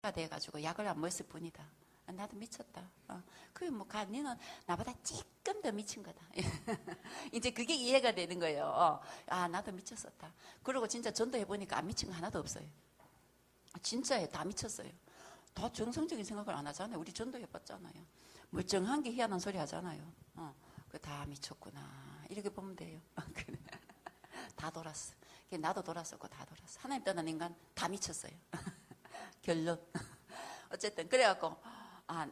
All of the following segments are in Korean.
돼가지고 약을 안 먹었을 뿐이다. 나도 미쳤다. 그게 뭐, 니는 나보다 조금 더 미친 거다. 이제 그게 이해가 되는 거예요. 나도 미쳤었다. 그리고 진짜 전도해보니까 안 미친 거 하나도 없어요. 진짜에 다 미쳤어요. 다 정상적인 생각을 안 하잖아요. 우리 전도해봤잖아요. 멀쩡한 게 희한한 소리 하잖아요. 다 미쳤구나. 이렇게 보면 돼요. 다 돌았어. 나도 돌았었고 다 돌았어. 하나님 떠난 인간 다 미쳤어요. 결론. 어쨌든 그래갖고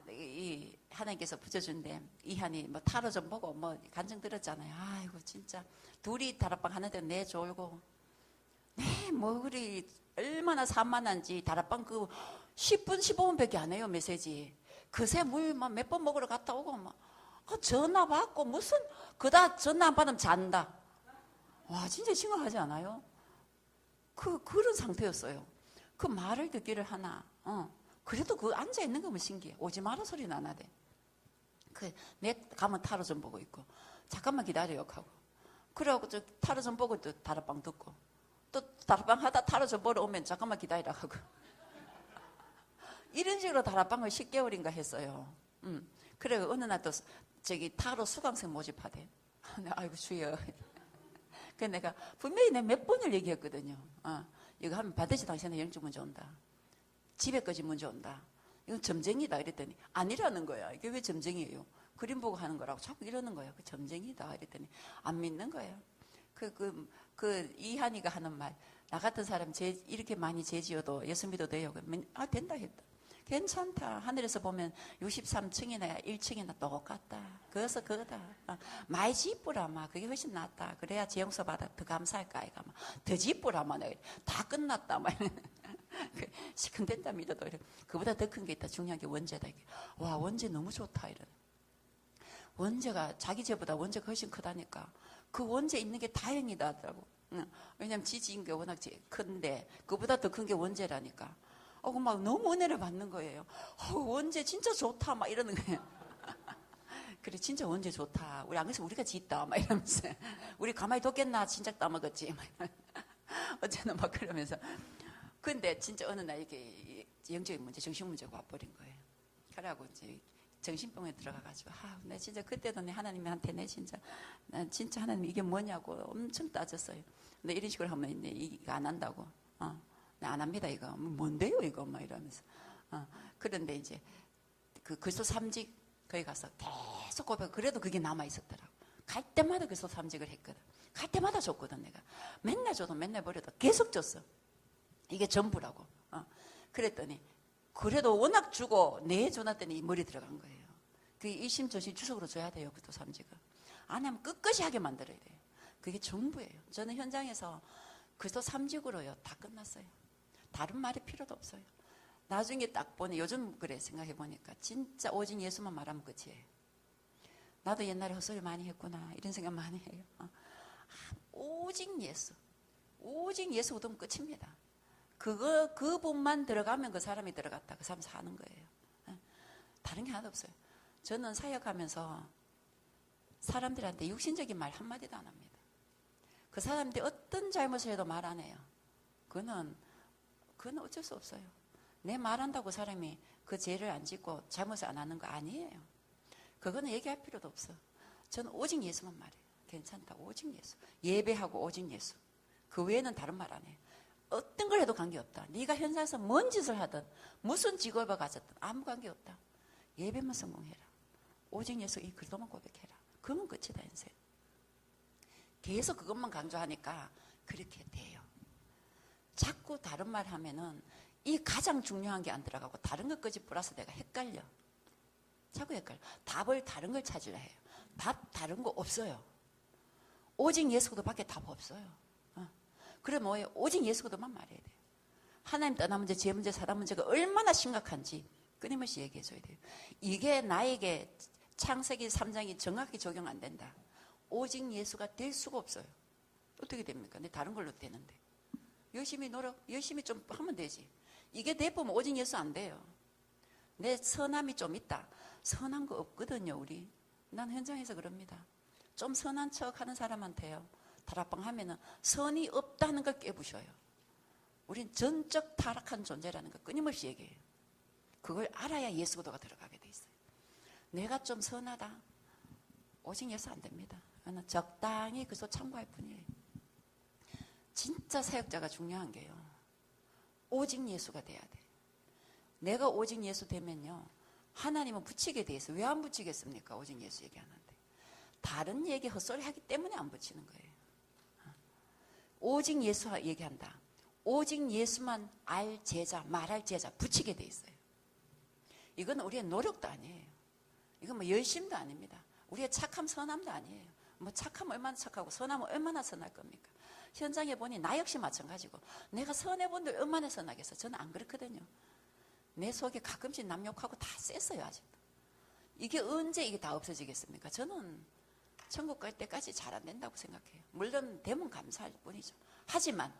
이 하나님께서 붙여준데 이한이 뭐 타로 좀 보고 뭐 간증 들었잖아요. 아이고 진짜 둘이 다락방 하는데 내 졸고 뭐 그리 얼마나 산만한지. 다락방 그 10분 15분밖에 안 해요. 메시지 그새 물 몇 번 먹으러 갔다 오고 막 전화 받고 무슨 그다 전화 안 받으면 잔다. 와 진짜 심각하지 않아요? 그런 상태였어요. 그 말을 듣기를 하나. 그래도 그 앉아 있는 거면 신기해. 오지 마라 소리는 안 하대. 내 가면 타로 좀 보고 있고 잠깐만 기다려요 하고. 그래갖고 저 타로 좀 보고 또 다락방 듣고 또 다락방 하다 타로 좀 보러 오면 잠깐만 기다리라 하고. 이런 식으로 다락방을 10개월인가 했어요. 그래 어느 날 또 저기 타로 수강생 모집하대. 아이고 주여. 그래서 내가 분명히 내가 몇 번을 얘기했거든요. 이거 하면 반드시 당신의 영적 문제 온다. 집에까지 문제 온다. 이건 점쟁이다 이랬더니 아니라는 거야. 이게 왜 점쟁이에요? 그림 보고 하는 거라고 자꾸 이러는 거야. 그 점쟁이다 이랬더니 안 믿는 거예요. 이한이가 하는 말, 나 같은 사람 이렇게 많이 죄지어도 예수 믿어도 돼요. 된다 했다. 괜찮다. 하늘에서 보면 63층이나 1층이나 똑같다. 그래서 그거다. 많이 지뿌라마. 그게 훨씬 낫다. 그래야 재용서 받아 더 감사할까 아이가 더 지뿌라마. 다 끝났다. 시큰된다 믿어도 이래. 그보다 더 큰 게 있다. 중요한 게 원죄다. 와 원죄 너무 좋다 이런. 원죄가 자기 죄보다 원죄가 훨씬 크다니까. 그 원죄 있는 게 다행이다 하더라고. 왜냐면 지지인 게 워낙 큰데 그보다 더 큰 게 원죄라니까. 막 너무 은혜를 받는 거예요. 원죄 진짜 좋다 막 이러는 거예요. 그래 진짜 원죄 좋다. 우리 안 그래서 우리가 짓다 막 이러면서 우리 가만히 뒀겠나 진작 따먹었지 막 어쨌든 막 그러면서. 근데 진짜 어느 날 이렇게 영적인 문제, 정신 문제가 와버린 거예요. 그래갖고 이제 정신병원에 들어가가지고 내 진짜 그때도 내 하나님한테 난 진짜 하나님 이게 뭐냐고 엄청 따졌어요. 근데 이런 식으로 하면 이거 안 한다고. 나 안 합니다 이거. 뭔데요 이거 막 이러면서. 그런데 이제 그 그리스도 삼직 거기 가서 계속 고백. 그래도 그게 남아 있었더라고. 갈 때마다 그리스도 삼직을 했거든. 갈 때마다 줬거든 내가. 맨날 줘도 맨날 버려도 계속 줬어. 이게 전부라고. 그랬더니 그래도 워낙 주고 내 줘놨더니 머리 들어간 거예요. 그게 일심전심 주석으로 줘야 돼요. 그리스도 삼직은. 안 하면 끝까지 하게 만들어야 돼요. 그게 전부예요. 저는 현장에서 그리스도 삼직으로요 다 끝났어요. 다른 말이 필요도 없어요. 나중에 딱 보니 요즘 그래 생각해보니까 진짜 오직 예수만 말하면 끝이에요. 나도 옛날에 헛소리 많이 했구나 이런 생각 많이 해요. 오직 예수. 오직 예수 얻으면 끝입니다. 그분만 들어가면 그 사람이 들어갔다. 그 사람 사는 거예요. 다른 게 하나도 없어요. 저는 사역하면서 사람들한테 육신적인 말 한마디도 안 합니다. 그 사람한테 어떤 잘못을 해도 말 안 해요. 그건 어쩔 수 없어요. 내 말한다고 사람이 그 죄를 안 짓고 잘못을 안 하는 거 아니에요. 그거는 얘기할 필요도 없어. 저는 오직 예수만 말해요. 괜찮다. 오직 예수. 예배하고 오직 예수. 그 외에는 다른 말 안 해요. 어떤 걸 해도 관계없다. 네가 현장에서 뭔 짓을 하든 무슨 직업을 가졌든 아무 관계없다. 예배만 성공해라. 오직 예수 이 글도만 고백해라. 그러면 끝이다 인생. 계속 그것만 강조하니까 그렇게 돼요. 자꾸 다른 말 하면은 이 가장 중요한 게 안 들어가고 다른 것까지 플러스 내가 헷갈려. 자꾸 헷갈려. 답을 다른 걸 찾으려 해요. 답 다른 거 없어요. 오직 예수도 밖에 답 없어요. 그래 뭐예요? 오직 예수도만 말해야 돼요. 하나님 떠난 문제, 죄 문제, 사람 문제가 얼마나 심각한지 끊임없이 얘기해줘야 돼요. 이게 나에게 창세기 3장이 정확히 적용 안 된다. 오직 예수가 될 수가 없어요. 어떻게 됩니까? 내 다른 걸로 되는데. 열심히 좀 하면 되지. 이게 대부분 오직 예수 안 돼요. 내 선함이 좀 있다. 선한 거 없거든요, 우리. 난 현장에서 그럽니다. 좀 선한 척 하는 사람한테요. 다락방 하면은 선이 없다는 걸 깨부셔요. 우린 전적 타락한 존재라는 걸 끊임없이 얘기해요. 그걸 알아야 예수 기도가 들어가게 돼 있어요. 내가 좀 선하다. 오직 예수 안 됩니다. 적당히 그소 참고할 뿐이에요. 진짜 사역자가 중요한 게요. 오직 예수가 돼야 돼. 내가 오직 예수 되면요. 하나님은 붙이게 돼 있어요. 왜 안 붙이겠습니까? 오직 예수 얘기하는데. 다른 얘기 헛소리 하기 때문에 안 붙이는 거예요. 오직 예수 얘기한다. 오직 예수만 알 제자, 말할 제자 붙이게 돼 있어요. 이건 우리의 노력도 아니에요. 이건 뭐 열심도 아닙니다. 우리의 착함, 선함도 아니에요. 뭐 착하면 얼마나 착하고 선하면 얼마나 선할 겁니까? 현장에 보니 나 역시 마찬가지고 내가 선해본들 얼마나 선하겠어. 저는 안 그렇거든요. 내 속에 가끔씩 남 욕하고 다 셌어요. 아직도. 이게 언제 이게 다 없어지겠습니까? 저는 천국 갈 때까지 잘 안 된다고 생각해요. 물론 되면 감사할 뿐이죠. 하지만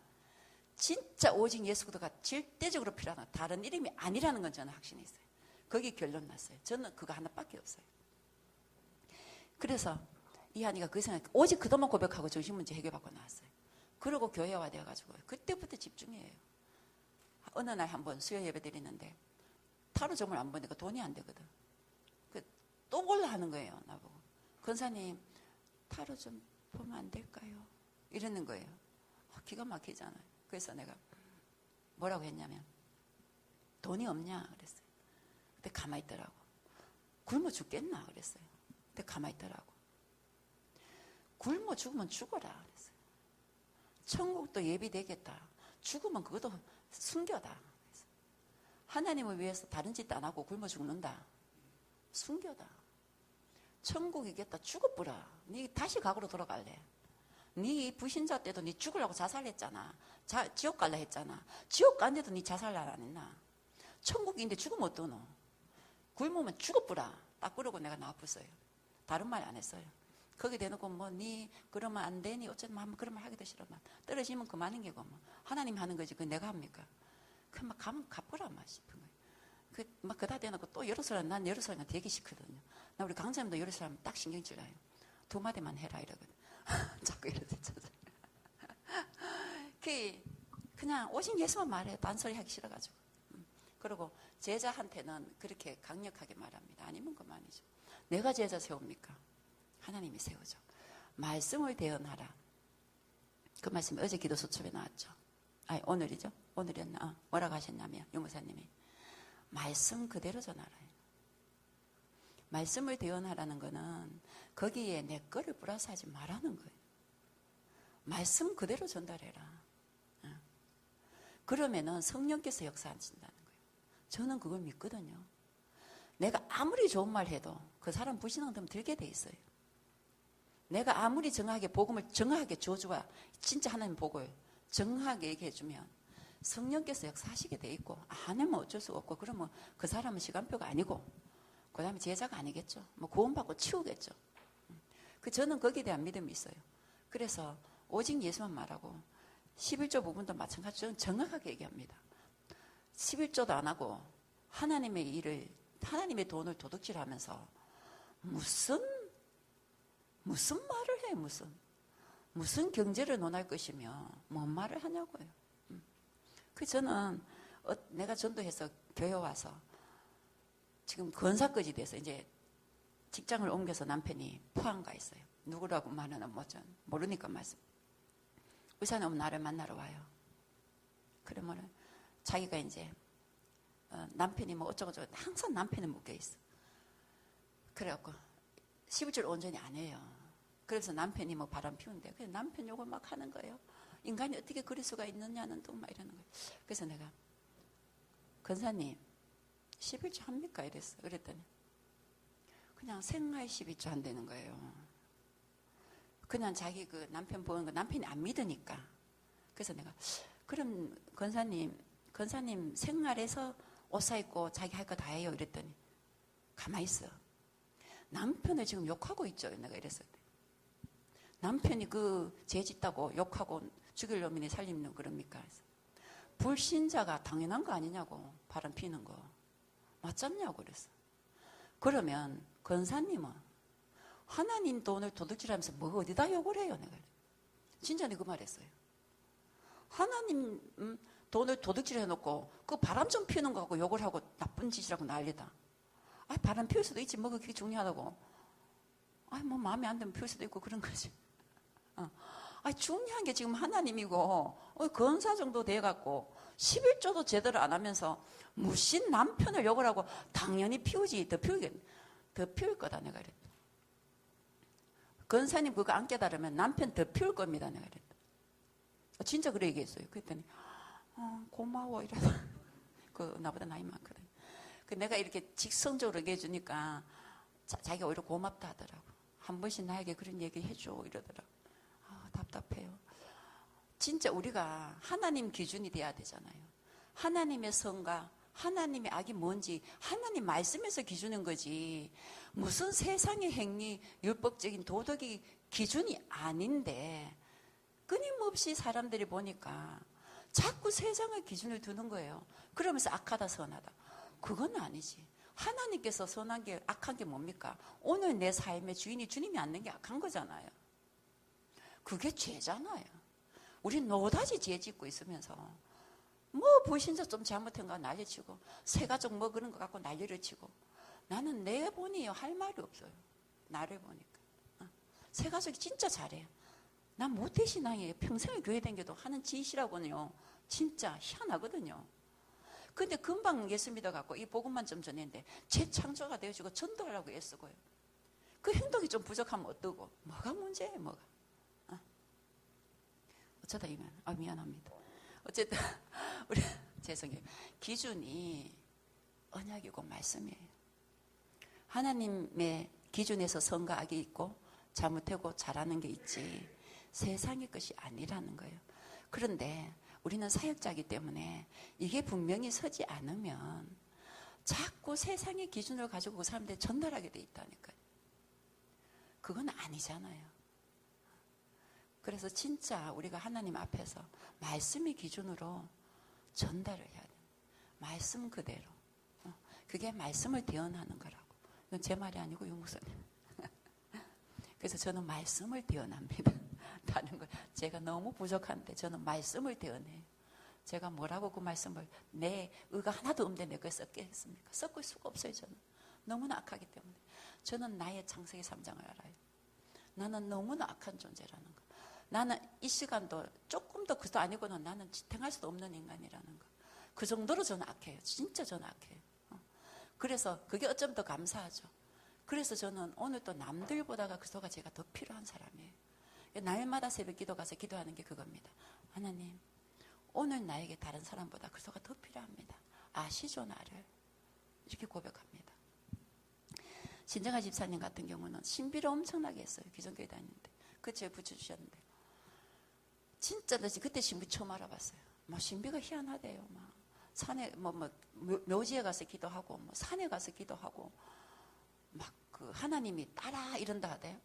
진짜 오직 예수 그리스도가 절대적으로 필요하다. 다른 이름이 아니라는 건 저는 확신이 있어요. 거기 결론 났어요. 저는 그거 하나밖에 없어요. 그래서 이한이가 그 생각, 오직 그것만 고백하고 정신문제 해결받고 나왔어요. 그러고 교회화 되어가지고 그때부터 집중해요. 어느 날 한번 수요 예배 드리는데 타로 점을 안 보니까 돈이 안 되거든. 또 몰라 하는 거예요. 나보고. 권사님 타로 좀 보면 안 될까요? 이러는 거예요. 기가 막히잖아요. 그래서 내가 뭐라고 했냐면 돈이 없냐 그랬어요. 근데 가만히 있더라고. 굶어 죽겠나 그랬어요. 근데 가만히 있더라고. 굶어 죽으면 죽어라 그랬어요. 천국도 예비되겠다. 죽으면 그것도 순교다. 하나님을 위해서 다른 짓도 안 하고 굶어 죽는다. 순교다. 천국이겠다. 죽어보라. 니 다시 과거로 돌아갈래. 니 불신자 때도 니 죽으려고 자살했잖아. 지옥 갈라 했잖아. 지옥 간데도 니 자살 안 했나. 천국인데 죽으면 어떠노. 굶으면 죽어보라. 딱 그러고 내가 나왔어요. 다른 말 안 했어요. 거기 대놓고 뭐 니 그러면 안 되니 어쨌든 한번 그런 말 하기도 싫어만 떨어지면 그만인 게고 뭐 하나님 하는 거지 그 내가 합니까? 그 막 가면 갚으라 막 싶은 거예요. 그 막 그다 대놓고 또 여러 사람 난 여러 사람 되게 싫거든요. 나 우리 강사님도 여러 사람 딱 신경질나요. 두 마디만 해라 이러거든. 자꾸 이러대 찾아. 그냥 오직 예수만 말해. 딴소리 하기 싫어가지고. 그리고 제자한테는 그렇게 강력하게 말합니다. 아니면 그만이죠. 내가 제자 세웁니까? 하나님이 세우죠. 말씀을 대언하라. 그 말씀이 어제 기도 수첩에 나왔죠. 아니 오늘이죠. 오늘이었나? 뭐라고 하셨냐면 유무사님이 말씀 그대로 전하라. 말씀을 대언하라는 거는 거기에 내 거를 플러스하지 말라는 거예요. 말씀 그대로 전달해라. 그러면은 성령께서 역사하신다는 거예요. 저는 그걸 믿거든요. 내가 아무리 좋은 말 해도 그 사람 불신앙 되면 들게 돼 있어요. 내가 아무리 정확하게 복음을 정확하게 저주와 진짜 하나님 복을 정확하게 얘기해 주면 성령께서 역사하시게 돼 있고 안 하면 어쩔 수 없고 그러면 그 사람은 시간표가 아니고 그 다음에 제자가 아니겠죠. 뭐 구원받고 치우겠죠. 저는 거기에 대한 믿음이 있어요. 그래서 오직 예수만 말하고 11조 부분도 마찬가지로 저는 정확하게 얘기합니다. 11조도 안 하고 하나님의 일을 하나님의 돈을 도둑질하면서 무슨 말을 해 무슨 경제를 논할 것이며 뭔 말을 하냐고요. 저는 내가 전도해서 교회 와서 지금 건사까지 돼서 이제 직장을 옮겨서 남편이 포항 가 있어요. 누구라고 말하는 모르니까 말씀. 의사는 나를 만나러 와요. 그러면은 자기가 이제 남편이 뭐 어쩌고저쩌고 항상 남편이 묶여 있어. 그래갖고 11절 온전히 안 해요. 그래서 남편이 뭐 바람 피운대. 그래서 남편 욕을 막 하는 거예요. 인간이 어떻게 그럴 수가 있느냐는 또 막 이러는 거예요. 그래서 내가 권사님 11조 합니까? 이랬어. 그랬더니 그냥 생활 12조 한다는 거예요. 그냥 자기 그 남편 보는 거 남편이 안 믿으니까. 그래서 내가 그럼 권사님 생활에서 옷 사입고 자기 할 거 다 해요. 이랬더니 가만히 있어. 남편을 지금 욕하고 있죠. 내가 이랬을 때. 남편이 그 죄 짓다고 욕하고 죽일 놈이니 살림 놈 그럽니까? 불신자가 당연한 거 아니냐고. 바람 피는 거. 맞잖냐고 그랬어. 그러면 권사님은 하나님 돈을 도둑질하면서 뭐 어디다 욕을 해요? 내가 진짜 그 말했어요. 하나님 돈을 도둑질 해놓고 그 바람 좀 피우는 거 하고 욕을 하고 나쁜 짓이라고 난리다. 아, 바람 피울 수도 있지. 뭐가 그게 중요하다고. 아, 뭐 마음에 안 들면 피울 수도 있고 그런 거지. 아, 중요한 게 지금 하나님이고 건사 정도 돼갖고 11조도 제대로 안 하면서 무신 남편을 욕을 하고 당연히 피우지. 더 피울 거다 내가 그랬다. 건사님 그거 안 깨달으면 남편 더 피울 겁니다 내가 그랬다. 진짜 그래 얘기했어요. 그랬더니 고마워 이러다. 그 나보다 나이 많거든. 그 내가 이렇게 직성적으로 얘기해주니까 자기가 오히려 고맙다 하더라고. 한 번씩 나에게 그런 얘기 해줘 이러더라고. 답답해요. 진짜 우리가 하나님 기준이 돼야 되잖아요. 하나님의 성과, 하나님의 악이 뭔지 하나님 말씀에서 기준인 거지. 무슨 세상의 행위, 율법적인 도덕이 기준이 아닌데 끊임없이 사람들이 보니까 자꾸 세상의 기준을 두는 거예요. 그러면서 악하다 선하다. 그건 아니지. 하나님께서 선한 게 악한 게 뭡니까? 오늘 내 삶의 주인이 주님이 않는 게 악한 거잖아요. 그게 죄잖아요. 우리 노다지 죄 짓고 있으면서 뭐 불신자 좀 잘못한 거 난리치고 새가족 뭐 그런 거 갖고 난리를 치고 나는 내 보니 할 말이 없어요. 나를 보니까. 새가족이 진짜 잘해요. 난 모태신앙이에요. 평생을 교회 다녀도 하는 짓이라고는요. 진짜 희한하거든요. 근데 금방 예수 믿어갖고 이 복음만 좀 전했는데 재창조가 되어지고 전도하려고 애쓰고요. 그 행동이 좀 부족하면 어떠고 뭐가 문제예요 뭐가. 어쩌다 이면 미안합니다. 어쨌든 우리 죄송해요. 기준이 언약이고 말씀이에요. 하나님의 기준에서 선과 악이 있고 잘못하고 잘하는 게 있지 세상의 것이 아니라는 거예요. 그런데 우리는 사역자이기 때문에 이게 분명히 서지 않으면 자꾸 세상의 기준을 가지고 그 사람들이 전달하게 돼 있다니까요. 그건 아니잖아요. 그래서 진짜 우리가 하나님 앞에서 말씀의 기준으로 전달을 해야 돼요. 말씀 그대로. 그게 말씀을 대언하는 거라고. 이건 제 말이 아니고 용무선님. 그래서 저는 말씀을 대언합니다. 다른 거 제가 너무 부족한데 저는 말씀을 대언해요. 제가 뭐라고 그 말씀을 내 의가 하나도 없는데 내가 섞겠습니까? 섞을 수가 없어요. 저는 너무나 악하기 때문에. 저는 나의 창세기 3장을 알아요. 나는 너무나 악한 존재라는 거. 나는 이 시간도 조금 더 그것도 아니고는 나는 지탱할 수도 없는 인간이라는 거. 그 정도로 저는 악해요. 진짜 저는 악해요. 그래서 그게 어쩜 더 감사하죠. 그래서 저는 오늘 또 남들보다가 그리스도가 제가 더 필요한 사람이에요. 날마다 새벽 기도 가서 기도하는 게 그겁니다. 하나님, 오늘 나에게 다른 사람보다 그리스도가 더 필요합니다. 아시죠 나를? 이렇게 고백합니다. 신정아 집사님 같은 경우는 신비를 엄청나게 했어요. 기존교회 다니는데. 그 제가 붙여주셨는데. 진짜 그때 신비 처음 알아봤어요. 뭐 신비가 희한하대요. 막 산에 묘지에 가서 기도하고 산에 가서 기도하고 막 그 하나님이 따라 이런다 하대요.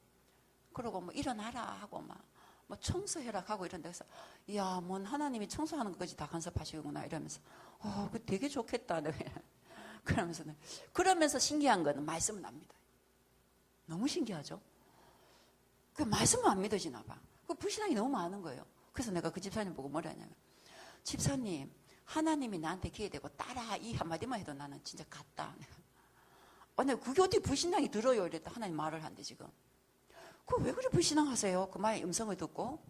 그러고 일어나라 하고 뭐 청소해라 하고 이런 데서 이야 뭔 하나님이 청소하는 것까지 다 간섭하시구나 이러면서 그 되게 좋겠다. 그러면서 신기한 거는 말씀은 압니다. 너무 신기하죠? 그 말씀은 안 믿어지나 봐. 그 불신앙이 너무 많은 거예요. 그래서 내가 그 집사님 보고 뭐라 하냐면 집사님 하나님이 나한테 기회 되고 따라 이 한마디만 해도 나는 진짜 갔다. 아니 그게 어떻게 불신앙이 들어요? 이랬다. 하나님 말을 한대 지금. 그 왜 그래 불신앙하세요? 그 말의 음성을 듣고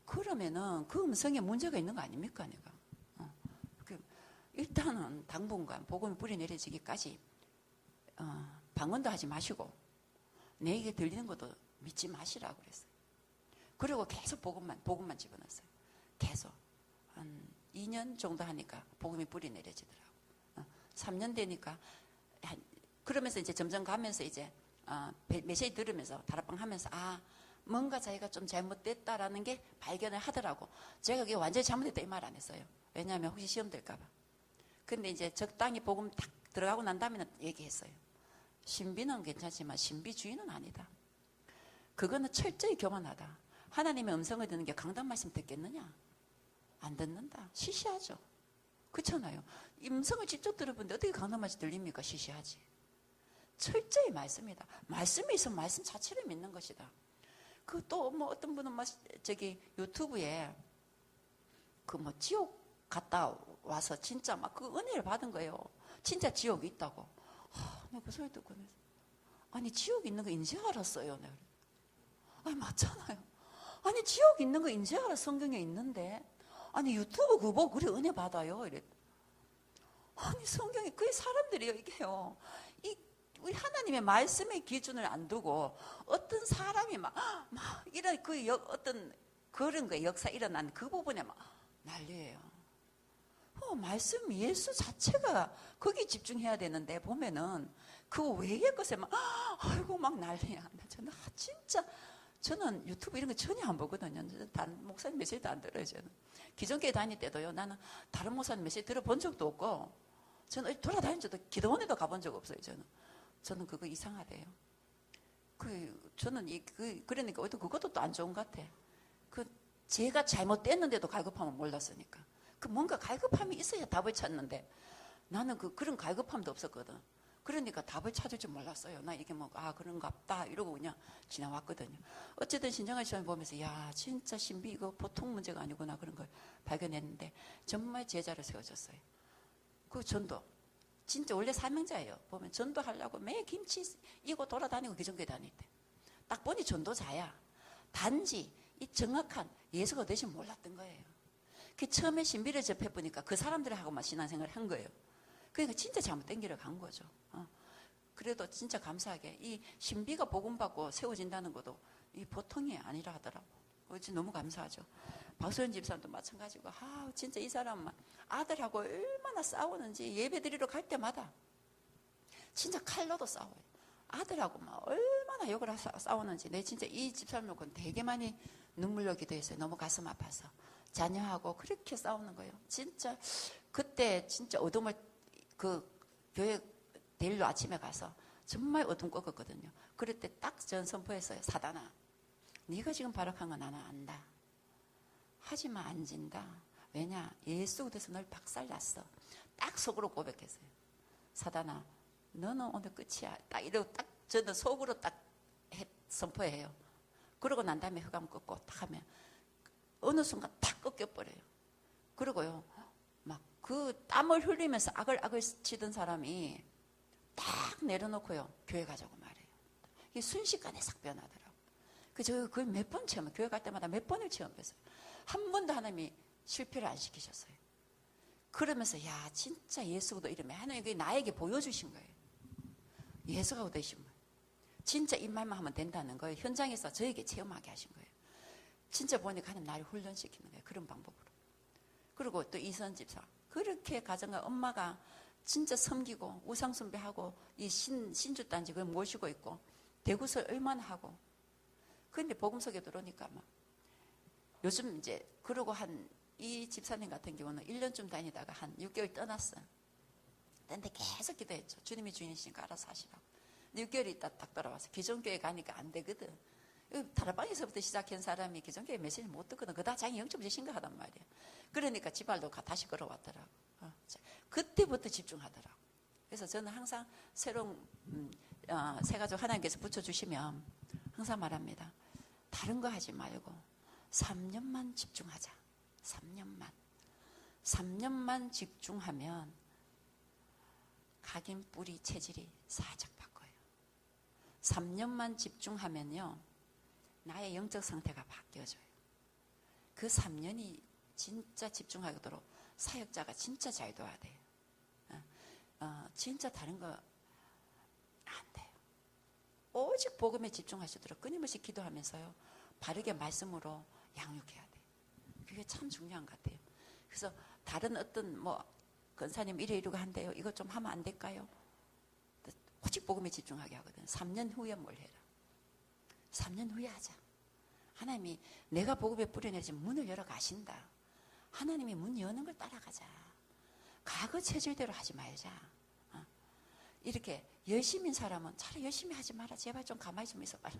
그러면은 그 음성에 문제가 있는 거 아닙니까 내가? 일단은 당분간 복음이 뿌리 내려지기까지 방언도 하지 마시고 내게 들리는 것도 믿지 마시라고 그랬어요. 그리고 계속 복음만 집어넣었어요. 계속 한 2년 정도 하니까 복음이 뿌리 내려지더라고. 3년 되니까 그러면서 이제 점점 가면서 이제 메시지 들으면서 다락방 하면서 뭔가 자기가 좀 잘못됐다라는 게 발견을 하더라고. 제가 그게 완전히 잘못됐다 이 말 안 했어요. 왜냐하면 혹시 시험 될까 봐. 근데 이제 적당히 복음 탁 들어가고 난 다음에는 얘기했어요. 신비는 괜찮지만 신비주의는 아니다. 그거는 철저히 교만하다. 하나님의 음성을 듣는 게 강단 말씀 듣겠느냐? 안 듣는다. 시시하죠. 그렇잖아요. 음성을 직접 들어보는데 어떻게 강단 말씀 들립니까? 시시하지. 철저히 말씀이다. 말씀이 있으면 말씀 자체를 믿는 것이다. 그 또 어떤 분은 유튜브에 그 뭐 지옥 갔다 와서 진짜 막 그 은혜를 받은 거예요. 진짜 지옥이 있다고. 내가 그 소리 듣고 아니 지옥 있는 거 인제 알았어요. 내가. 아니 맞잖아요. 아니 지옥 있는 거 인제 알아. 성경에 있는데. 아니 유튜브 그거 보고 그래 은혜 받아요. 이래. 아니 성경에 그 사람들이요 이게요. 우리 하나님의 말씀의 기준을 안 두고 어떤 사람이 막 이런 어떤 그런 거 역사 일어난 그 부분에 막 난리예요. 말씀 예수 자체가 거기 집중해야 되는데 보면은 그 외의 것에 막 아이고 막 난리야. 저는 진짜 저는 유튜브 이런 거 전혀 안 보거든요. 다른 목사님 메시지도 안 들어요. 저는 기존교회 다닐 때도요. 나는 다른 목사님 메시지 들어본 적도 없고 저는 돌아다닌 적도 기도원에도 가본 적 없어요. 저는 그거 이상하대요. 저는 그러니까 그것도 또 안 좋은 것 같아. 제가 잘못됐는데도 갈급함을 몰랐으니까. 뭔가 갈급함이 있어야 답을 찾는데 나는 그런 갈급함도 없었거든. 그러니까 답을 찾을 줄 몰랐어요. 나 이게 그런갑다 이러고 그냥 지나왔거든요. 어쨌든 신정한 시험을 보면서 야 진짜 신비 이거 보통 문제가 아니구나 그런 걸 발견했는데 정말 제자로 세워졌어요. 그 전도 진짜 원래 사명자예요. 보면 전도하려고 매일 김치 이고 돌아다니고 기존교회 다닐 때 딱 보니 전도자야. 단지 이 정확한 예수가 되신 몰랐던 거예요. 처음에 신비를 접해보니까 그 사람들하고만 신앙생활을 한 거예요. 그러니까 진짜 잘못된 길을 간 거죠. 그래도 진짜 감사하게 이 신비가 복음받고 세워진다는 것도 이 보통이 아니라 하더라고. 너무 감사하죠. 박소연 집사람도 마찬가지고 진짜 이 사람만 아들하고 얼마나 싸우는지 예배 드리러 갈 때마다 진짜 칼로도 싸워요. 아들하고 막 얼마나 욕을 싸우는지 내 진짜 이 집사람 놓고는 되게 많이 눈물로 기도했어요. 너무 가슴 아파서. 자녀하고 그렇게 싸우는 거예요. 진짜 그때 진짜 어둠을 교회 데일로 아침에 가서 정말 어둠 꺾었거든요. 그럴 때 딱 전 선포했어요. 사단아, 네가 지금 발악한 건 나는 안다. 하지만 안 진다. 왜냐? 예수 그리스도에서 널 박살났어. 딱 속으로 고백했어요. 사단아, 너는 오늘 끝이야. 딱 이러고 딱 저는 속으로 딱 선포해요. 그러고 난 다음에 흑암 꺾고 딱 하면 어느 순간 탁 꺾여버려요. 그리고요, 막 땀을 흘리면서 아글아글 치던 사람이 딱 내려놓고요, 교회 가자고 말해요. 이게 순식간에 싹 변하더라고요. 그걸 몇 번 체험해요. 교회 갈 때마다 몇 번을 체험했어요. 한 번도 하나님이 실패를 안 시키셨어요. 그러면서, 야, 진짜 예수도 이러면 하나님이 나에게 보여주신 거예요. 예수가 되신 거예요. 진짜 이 말만 하면 된다는 거예요. 현장에서 저에게 체험하게 하신 거예요. 진짜 보니까 하나님 나를 훈련시키는 거예요. 그런 방법으로. 그리고 또 이선 집사. 그렇게 가정과 엄마가 진짜 섬기고 우상숭배하고 이 신주단지 그걸 모시고 있고 대구설 얼마나 하고. 그런데 복음 속에 들어오니까 막 요즘 이제 그러고 이 집사님 같은 경우는 1년쯤 다니다가 한 6개월 떠났어요. 근데 계속 기도했죠. 주님이 주인이시니까 알아서 하시라고. 6개월 있다 딱 돌아와서 기존교회 가니까 안 되거든. 다락방에서부터 시작한 사람이 기존교회 메시지를 못 듣거든. 그다 자기 영적으로 심각하단 말이야. 그러니까 지발도 다시 걸어왔더라고. 그때부터 집중하더라고. 그래서 저는 항상 새로운 새 가족 하나님께서 붙여주시면 항상 말합니다. 다른 거 하지 말고 3년만 집중하자. 3년만 집중하면 각인 뿌리 체질이 살짝 바꿔요. 3년만 집중하면요, 나의 영적 상태가 바뀌어져요. 그 3년이 진짜 집중하도록 사역자가 진짜 잘 도와야 돼요. 진짜 다른 거 안 돼요. 오직 복음에 집중하시도록 끊임없이 기도하면서요, 바르게 말씀으로 양육해야 돼요. 그게 참 중요한 것 같아요. 그래서 다른 어떤 권사님 이러이러고 한대요. 이거 좀 하면 안 될까요? 오직 복음에 집중하게 하거든. 3년 후에 뭘 해라. 3년 후에 하자. 하나님이 내가 복음에 뿌려내지 문을 열어 가신다. 하나님이 문 여는 걸 따라가자. 과거 체질대로 하지 말자. 이렇게 열심인 사람은 차라리 열심히 하지 마라. 제발 좀 가만히 좀 있어봐라.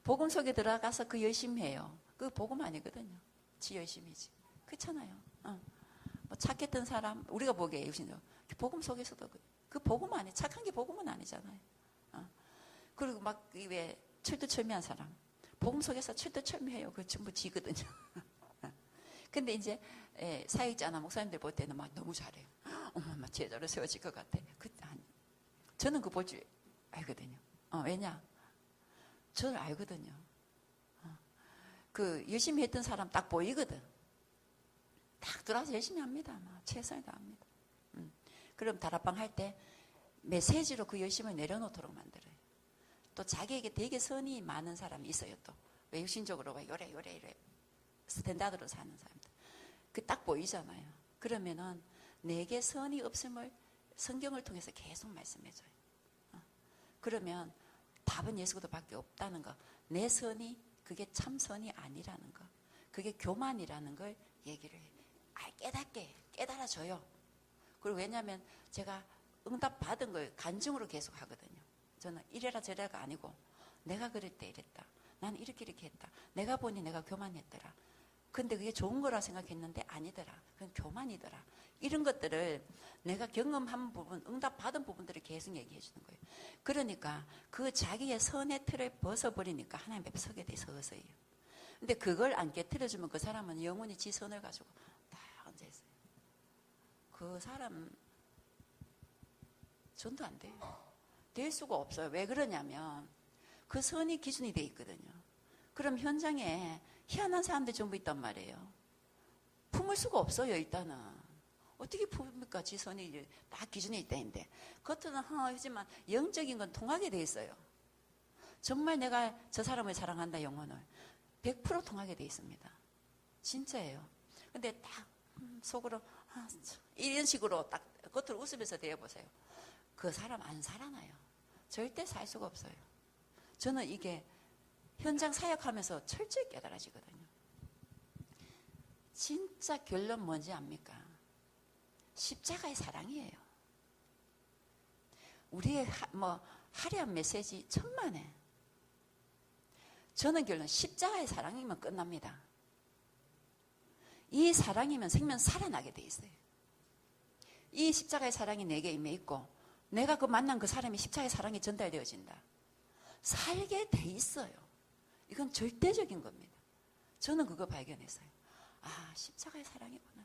복음 속에 들어가서 그 열심히 해요. 그 복음 아니거든요. 지 열심이지. 그렇잖아요. 착했던 사람, 우리가 보기에 복음 속에서도 그 복음 아니, 착한 게 복음은 아니잖아요. 그리고 막 왜 철두철미한 사람, 복음 속에서 철두철미해요. 그 전부 지거든요. 근데 이제 사역자나 목사님들 볼 때는 막 너무 잘해요. 어머, 막 제자로 세워질 것 같아. 저는 그거 볼 줄 알거든요. 왜냐? 저를 알거든요. 그 열심히 했던 사람 딱 보이거든. 딱 들어와서 열심히 합니다. 막 최선을 다합니다. 그럼 다락방 할 때 메시지로 그 열심을 내려놓도록 만들어요. 또 자기에게 되게 선이 많은 사람이 있어요. 또 외육신적으로 요래 스탠다드로 사는 사람들. 그 딱 보이잖아요. 그러면은 내게 선이 없음을 성경을 통해서 계속 말씀해줘요. 그러면 답은 예수 그리스도밖에 없다는 거. 내 선이 그게 참 선이 아니라는 거. 그게 교만이라는 걸 얘기를 해요. 깨달아줘요. 그리고 왜냐하면 제가 응답 받은 걸 간증으로 계속 하거든요. 저는 이래라 저래라가 아니고 내가 그럴 때 이랬다. 난 이렇게 했다. 내가 보니 내가 교만했더라. 근데 그게 좋은 거라 생각했는데 아니더라. 그건 교만이더라. 이런 것들을 내가 경험한 부분, 응답 받은 부분들을 계속 얘기해 주는 거예요. 그러니까 그 자기의 선의 틀을 벗어버리니까 하나님 앞에 서게 돼 서서히. 근데 그걸 안 깨트려주면 그 사람은 영원히 지 선을 가지고 다 앉아 있어요. 그 사람 전도 안 돼요. 될 수가 없어요. 왜 그러냐면 그 선이 기준이 돼 있거든요. 그럼 현장에 희한한 사람들이 전부 있단 말이에요. 품을 수가 없어요. 일단은 어떻게 품을까? 지 선이 딱 기준이 있다는데 겉으로는 하지만 영적인 건 통하게 돼 있어요. 정말 내가 저 사람을 사랑한다 영혼을 100% 통하게 돼 있습니다. 진짜예요. 근데 딱 속으로 이런 식으로 딱 겉으로 웃으면서 대해보세요. 그 사람 안 살아나요. 절대 살 수가 없어요. 저는 이게 현장 사역하면서 철저히 깨달아지거든요. 진짜 결론 뭔지 압니까? 십자가의 사랑이에요. 우리의 화려한 메시지 천만에. 저는 결론 십자가의 사랑이면 끝납니다. 이 사랑이면 생명 살아나게 돼 있어요. 이 십자가의 사랑이 내게 임해 있고 내가 그 만난 그 사람이 십자가의 사랑이 전달되어진다. 살게 돼 있어요. 이건 절대적인 겁니다. 저는 그거 발견했어요. 십자가의 사랑이구나.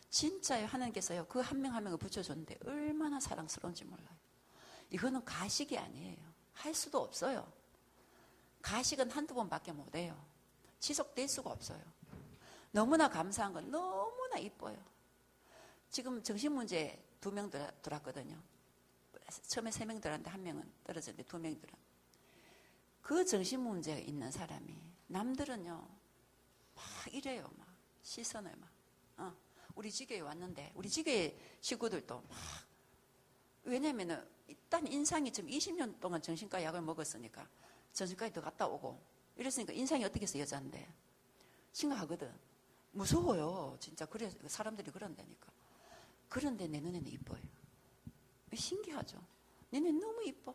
진짜요. 하나님께서요. 그 한 명 한 명을 붙여줬는데 얼마나 사랑스러운지 몰라요. 이거는 가식이 아니에요. 할 수도 없어요. 가식은 한두 번밖에 못해요. 지속될 수가 없어요. 너무나 감사한 건 너무나 이뻐요. 지금 정신문제 2명 들어왔거든요. 처음에 3명 들어왔는데 1명은 떨어졌는데 2명이 들어왔는데 그 정신문제가 있는 사람이 남들은요 막 이래요. 막 시선을 막 우리 지교에 왔는데 우리 지교의 식구들도 막 왜냐면은 일단 인상이 지금 20년 동안 정신과 약을 먹었으니까 정신과에 더 갔다 오고 이랬으니까 인상이 어떻게 해서 여자인데 심각하거든. 무서워요. 진짜 그래 사람들이 그런다니까. 그런데 내 눈에는 이뻐요. 신기하죠. 내 눈에 너무 이뻐.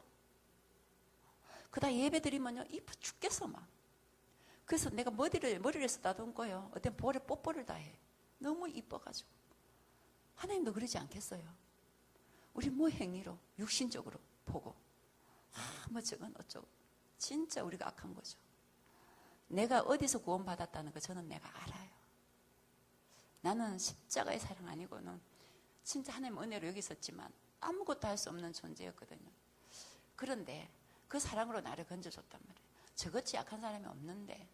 그다 예배 드리면요 이뻐 죽겠어 막. 그래서 내가 머리를 쓰다듬고요. 어떤 볼에 뽀뽀를 다 해. 너무 이뻐가지고. 하나님도 그러지 않겠어요? 우리 행위로 육신적으로 보고 저건 어쩌고. 진짜 우리가 악한 거죠. 내가 어디서 구원받았다는 거 저는 내가 알아요. 나는 십자가의 사랑 아니고는 진짜 하나님 은혜로 여기 있었지만 아무것도 할 수 없는 존재였거든요. 그런데 그 사랑으로 나를 건져줬단 말이에요. 저같이 약한 사람이 없는데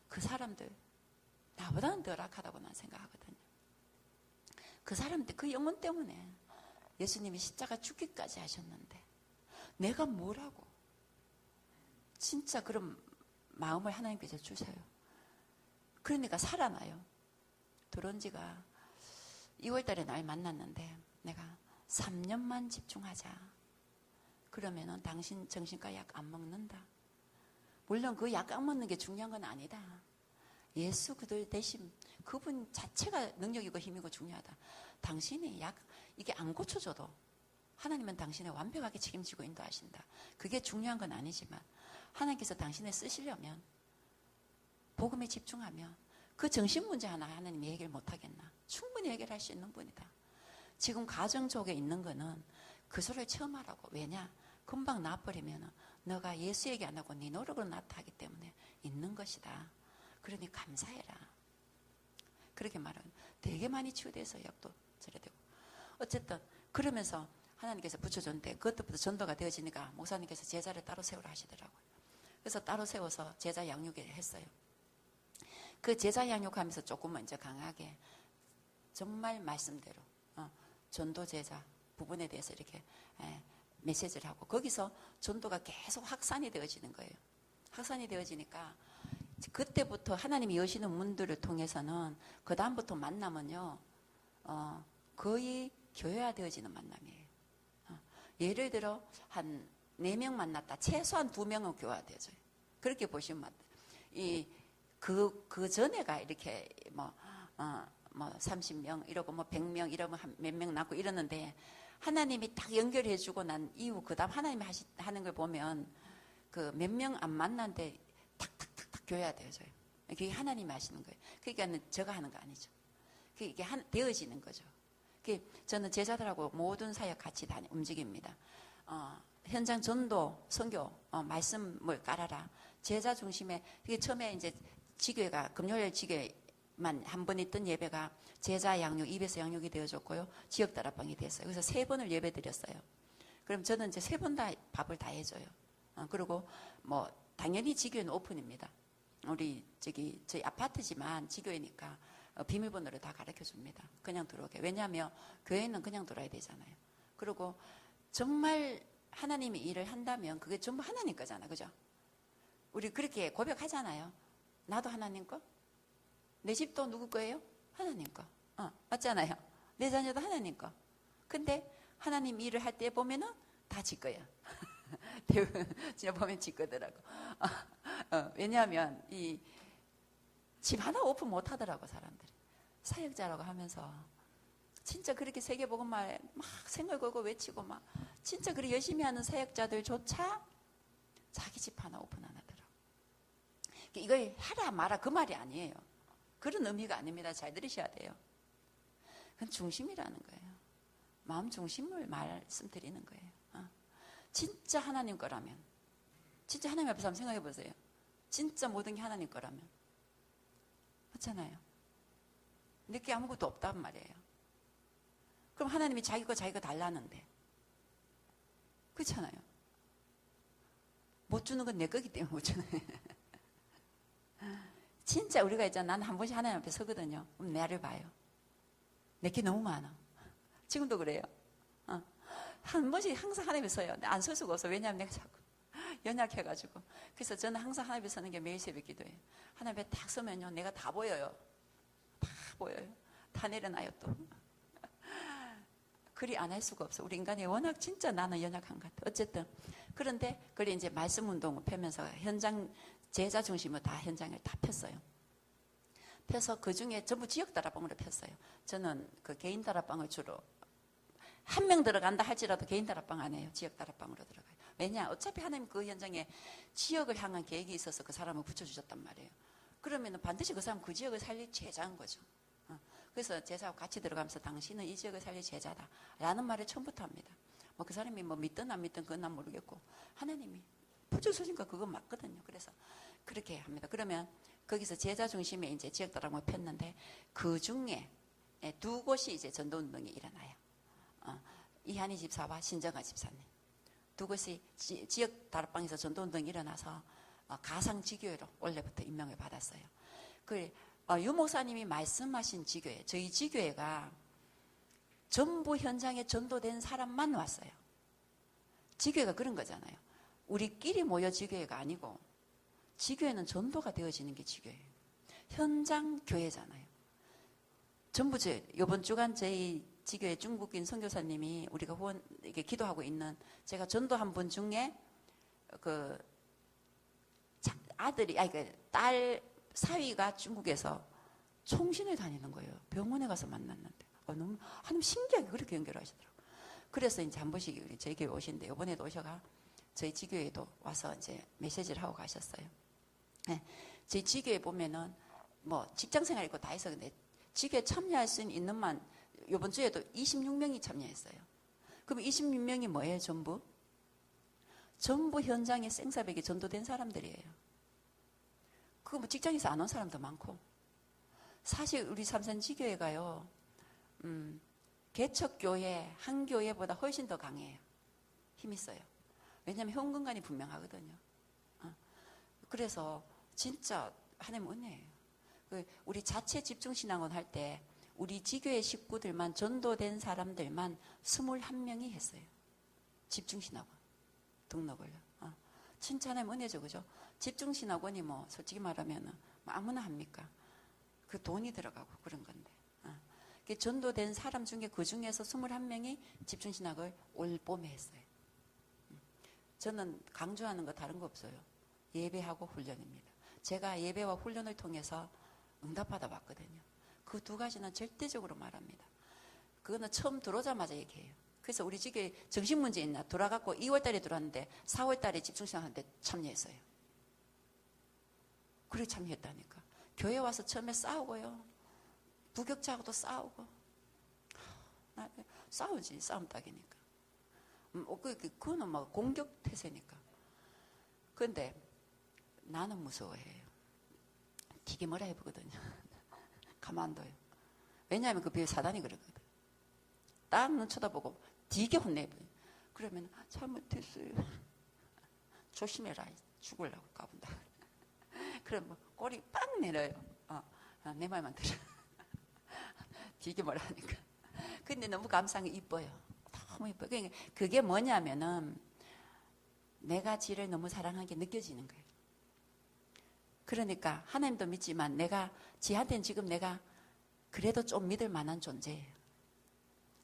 그 사람들 나보다는 덜 악하다고 난 생각하거든요. 그 사람들 그 영혼 때문에 예수님이 십자가 죽기까지 하셨는데 내가 뭐라고 진짜 그런 마음을 하나님께서 주셔요. 그러니까 살아나요. 들어온 지가 2월달에 날 만났는데 내가 3년만 집중하자. 그러면은 당신 정신과 약 안 먹는다. 물론 그 약 안 먹는 게 중요한 건 아니다. 예수 그들 대신 그분 자체가 능력이고 힘이고 중요하다. 당신이 이게 안 고쳐져도 하나님은 당신을 완벽하게 책임지고 인도하신다. 그게 중요한 건 아니지만 하나님께서 당신을 쓰시려면 복음에 집중하면 그 정신 문제 하나 하나님이 해결 못하겠나? 충분히 해결할 수 있는 분이다. 지금 가정 속에 있는 거는 그 소리를 처음 하라고. 왜냐? 금방 나버리면 너가 예수 얘기 안 하고 네 노력으로 나타나기 때문에 있는 것이다. 그러니 감사해라. 그렇게 말하면 되게 많이 치유돼서 약도 절여되고. 어쨌든 그러면서 하나님께서 붙여줬는데 그것부터 전도가 되어지니까 목사님께서 제자를 따로 세우라 하시더라고요. 그래서 따로 세워서 제자 양육을 했어요. 그 제자 양육하면서 조금은 이제 강하게 정말 말씀대로 전도 제자 부분에 대해서 이렇게 메시지를 하고 거기서 전도가 계속 확산이 되어지는 거예요. 확산이 되어지니까 그때부터 하나님이 여시는 문들을 통해서는 그 다음부터 만나면요 거의 교회화되어지는 만남이에요. 예를 들어 한 4명 만났다. 최소한 2명은 교회화되어져요. 그렇게 보시면 그 전에가 이렇게 뭐 30명 이러고 뭐 100명 이러면 몇 명 낳고 이러는데 하나님이 딱 연결해주고 난 이후 그 다음 하나님이 하는 걸 보면 그 몇 명 안 만났는데 탁탁탁탁 교회화되어져요. 그게 하나님이 하시는 거예요. 그러니까 제가 하는 거 아니죠. 그게 되어지는 거죠. 저는 제자들하고 모든 사역 같이 움직입니다. 현장 전도, 선교, 말씀을 깔아라. 제자 중심에, 그게 처음에 이제 지교회가, 금요일 지교회만 한 번 있던 예배가 제자 양육, 입에서 양육이 되어졌고요. 지역 다락방이 됐어요. 그래서 3번을 예배 드렸어요. 그럼 저는 이제 3번 다 밥을 다 해줘요. 그리고 뭐, 당연히 지교회는 오픈입니다. 저희 아파트지만 지교회니까 비밀번호를 다 가르쳐 줍니다. 그냥 들어오게. 왜냐하면 교회는 그냥 들어야 되잖아요. 그리고 정말 하나님이 일을 한다면 그게 전부 하나님 거잖아. 그죠? 우리 그렇게 고백하잖아요. 나도 하나님 거? 내 집도 누구 거예요? 하나님 거. 맞잖아요. 내 자녀도 하나님 거. 근데 하나님 일을 할 때 보면은 다 지 거야. 진짜 보면 지 거더라고. 왜냐하면 집 하나 오픈 못 하더라고, 사람들이. 사역자라고 하면서. 진짜 그렇게 세계복음화에 막 생을 걸고 외치고 막 진짜 그렇게 열심히 하는 사역자들조차 자기 집 하나 오픈 안 하더라고. 이걸 하라 마라 그 말이 아니에요. 그런 의미가 아닙니다. 잘 들으셔야 돼요. 그건 중심이라는 거예요. 마음 중심을 말씀드리는 거예요. 진짜 하나님 거라면, 진짜 하나님 앞에서 한번 생각해 보세요. 진짜 모든 게 하나님 거라면. 그렇잖아요. 내게 아무것도 없단 말이에요. 그럼 하나님이 자기 거 달라는데. 그렇잖아요. 못 주는 건 내 거기 때문에 못 주는 거예요. 진짜 우리가 있잖아. 난 한 번씩 하나님 앞에 서거든요. 그럼 나를 봐요. 내게 너무 많아. 지금도 그래요. 한 번씩 항상 하나님 앞에 서요. 안 설 수가 없어. 왜냐하면 내가 자꾸 연약해가지고. 그래서 저는 항상 하나님 앞에 서는 게 매일 새벽 기도예요. 하나님 앞에 딱 서면요. 내가 다 보여요. 다 보여요. 다 내려놔요 또. 그리 안 할 수가 없어. 우리 인간이 워낙 진짜 나는 연약한 것 같아. 어쨌든. 그런데, 그래 이제 말씀 운동을 펴면서 현장, 제자 중심으로 다 현장을 다 폈어요. 펴서 그 중에 전부 지역 다락방으로 폈어요. 저는 그 개인 다락방을 주로, 한 명 들어간다 할지라도 개인 다락방 안 해요. 지역 다락방으로 들어가요. 왜냐? 어차피 하나님 그 현장에 지역을 향한 계획이 있어서 그 사람을 붙여주셨단 말이에요. 그러면 반드시 그 사람 그 지역을 살릴 제자인 거죠. 그래서 제자하고 같이 들어가면서 당신은 이 지역을 살릴 제자다 라는 말을 처음부터 합니다. 뭐 그 사람이 뭐 믿든 안 믿든 그건 난 모르겠고 하나님이 붙여주시니까 그건 맞거든요. 그래서 그렇게 합니다. 그러면 거기서 제자 중심에 이제 지역 다락방을 폈는데 그 중에 2곳이 이제 전도운동이 일어나요. 이한희 집사와 신정아 집사님 2곳이 지역 다락방에서 전도운동이 일어나서 가상지교회로 원래부터 임명을 받았어요. 유 목사님이 말씀하신 지교회, 저희 지교회가 전부 현장에 전도된 사람만 왔어요. 지교회가 그런 거잖아요. 우리끼리 모여 지교회가 아니고 지교회는 전도가 되어지는 게 지교회예요. 현장 교회잖아요. 전부 이번 주간 저희 지교회 중국인 선교사님이 우리가 후원 이렇게 기도하고 있는 제가 전도한 분 중에 그 딸 사위가 중국에서 총신을 다니는 거예요. 병원에 가서 만났는데 너무 하나님 신기하게 그렇게 연결하시더라고요. 그래서 이제 한 번씩 저희 교회 오신데 이번에도 오셔가 저희 지교회에도 와서 이제 메시지를 하고 가셨어요. 네. 저희 지교회 보면은 뭐 직장생활 있고 다 해서 근데 지교회 참여할 수 있는 만 이번 주에도 26명이 참여했어요. 그럼 26명이 뭐예요? 전부 현장에 생사백이 전도된 사람들이에요. 그거 뭐 직장에서 안 온 사람도 많고 사실 우리 삼산지교회가요, 개척교회, 한 교회보다 훨씬 더 강해요. 힘 있어요. 왜냐하면 현근관이 분명하거든요. 그래서 진짜 하나님 은혜예요. 우리 자체 집중신앙원 할 때 우리 지교회 식구들만, 전도된 사람들만 21명이 했어요. 집중신학원 등록을요. 진짜 하나님 은혜죠, 그죠? 집중신학원이 뭐 솔직히 말하면 아무나 합니까? 그 돈이 들어가고 그런 건데. 전도된 사람 중에 그 중에서 21명이 집중신학을 올 봄에 했어요. 저는 강조하는 거 다른 거 없어요. 예배하고 훈련입니다. 제가 예배와 훈련을 통해서 응답받아 봤거든요. 그 두 가지는 절대적으로 말합니다. 그거는 처음 들어오자마자 얘기해요. 그래서 우리 집에 정신문제 있나 돌아갔고 2월달에 들어왔는데 4월달에 집중신학하는데 참여했어요. 그래 참여했다니까. 교회 와서 처음에 싸우고요. 부격자하고도 싸우고. 싸우지, 싸움 딱이니까. 그거는 막 공격 태세니까. 그런데 나는 무서워해요. 되게 뭐라 해보거든요. 가만둬요. 왜냐하면 그 배에 사단이 그러거든. 딱 눈 쳐다보고 되게 혼내버려요. 그러면 잘못했어요. 조심해라. 죽으려고 가본다. 그럼 뭐 꼬리 빵 내려요. 내 말만 들어. 되게 뭐라 하니까. 근데 너무 감사한 게 이뻐요. 너무 이뻐요. 그게 뭐냐면은 내가 지를 너무 사랑한 게 느껴지는 거예요. 그러니까 하나님도 믿지만 내가 지한테는 지금 내가 그래도 좀 믿을 만한 존재예요.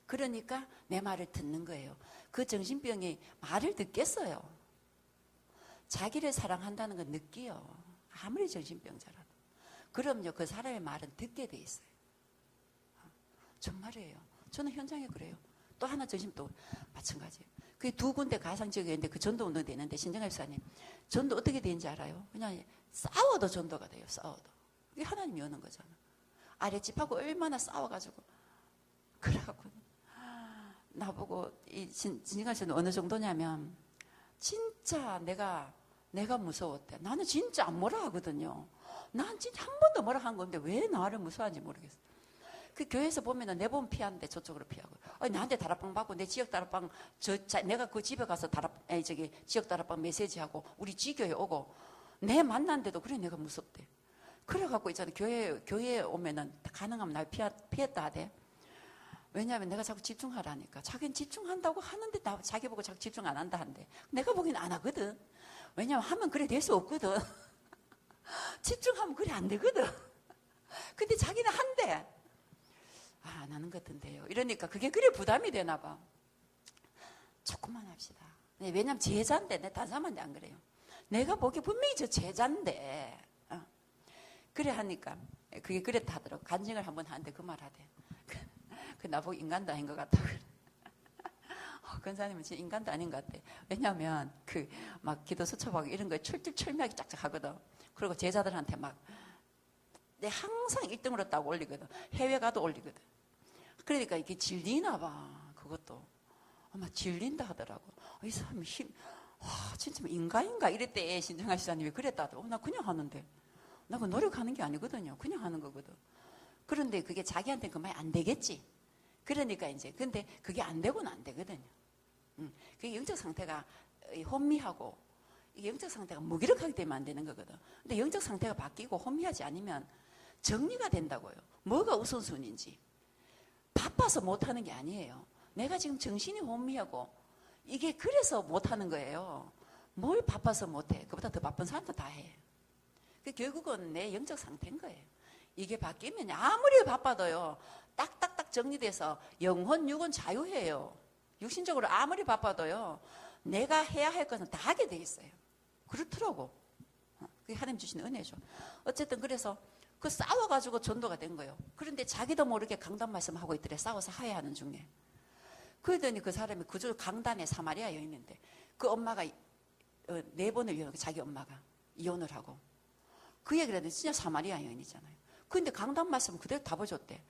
그러니까 내 말을 듣는 거예요. 그 정신병이 말을 듣겠어요. 자기를 사랑한다는 건 느끼요. 아무리 정신병자라도. 그럼요, 그 사람의 말은 듣게 돼 있어요. 정말이에요. 저는 현장에 그래요. 또 하나 정신도 마찬가지예요. 그게 두 군데 가상지역이었는데 그 전도 운동이 되는데 신정아 집사님, 전도 어떻게 되는지 알아요? 그냥 싸워도 전도가 돼요. 싸워도. 그게 하나님이 오는 거잖아. 아랫집하고 얼마나 싸워가지고. 그래갖고 나보고 이 진정아 집사님 어느 정도냐면 진짜 내가 무서웠대. 나는 진짜 안 뭐라 하거든요. 난 진짜 한 번도 뭐라 한 건데 왜 나를 무서워하는지 모르겠어. 그 교회에서 보면은 내 보면 피하는데 저쪽으로 피하고. 나한테 다락방 받고 내 지역 다락방 내가 그 집에 가서 지역 다락방 메시지하고 우리 지교에 오고 내 만난데도 그래 내가 무섭대. 그래갖고 있잖아 교회에 오면은 가능하면 날 피했다 하대. 왜냐하면 내가 자꾸 집중하라니까. 자기는 집중한다고 하는데 자기 보고 자꾸 집중 안 한다 한대. 내가 보기엔 안 하거든. 왜냐하면 하면 그래 될 수 없거든. 집중하면 그래 안 되거든. 근데 자기는 한대. 안 하는 것 같은데요. 이러니까 그게 그래 부담이 되나 봐. 조금만 합시다. 왜냐면 제자인데 내 다른 사람한테 안 그래요. 내가 보기에 분명히 저 제자인데 그래 하니까 그게 그랬다 하더라고. 간증을 한번 하는데 그 말 하대. 그 나보고 인간도 아닌 것 같다고. 권사님은 진짜 인간도 아닌 것 같아. 왜냐하면 막 기도 수첩하고 이런 거에 철두철미하게 짝짝 하거든. 그리고 제자들한테 막 내 항상 1등으로 딱 올리거든. 해외 가도 올리거든. 그러니까 이게 질리나 봐. 그것도 아마 질린다 하더라고. 이 사람이 진짜 인간인가 이랬대. 신정아 시사님이 그랬다도. 나 그냥 하는데 나 그 노력하는 게 아니거든요. 그냥 하는 거거든. 그런데 그게 자기한테 그 말이 안 되겠지. 그러니까 이제 근데 그게 안 되고는 안 되거든요. 그게 영적 상태가 혼미하고 이게 영적 상태가 무기력하게 되면 안 되는 거거든. 근데 영적 상태가 바뀌고 혼미하지 않으면 정리가 된다고요. 뭐가 우선순위인지. 바빠서 못하는 게 아니에요. 내가 지금 정신이 혼미하고 이게 그래서 못하는 거예요. 뭘 바빠서 못해. 그보다 더 바쁜 사람도 다 해. 결국은 내 영적 상태인 거예요. 이게 바뀌면 아무리 바빠도요. 딱딱딱 정리돼서 영혼, 육은 자유해요. 육신적으로 아무리 바빠도요. 내가 해야 할 것은 다 하게 돼 있어요. 그렇더라고. 그게 하나님 주신 은혜죠. 어쨌든 그래서 그 싸워가지고 전도가 된 거예요. 그런데 자기도 모르게 강단 말씀하고 있더래. 싸워서 하야하는 중에. 그러더니 그 사람이 그저 강단에 사마리아 여인인데 그 엄마가 4번을 이혼하고 자기 엄마가 이혼을 하고 그 얘기를 했는데 진짜 사마리아 여인이잖아요. 그런데 강단 말씀 그대로 답해줬대.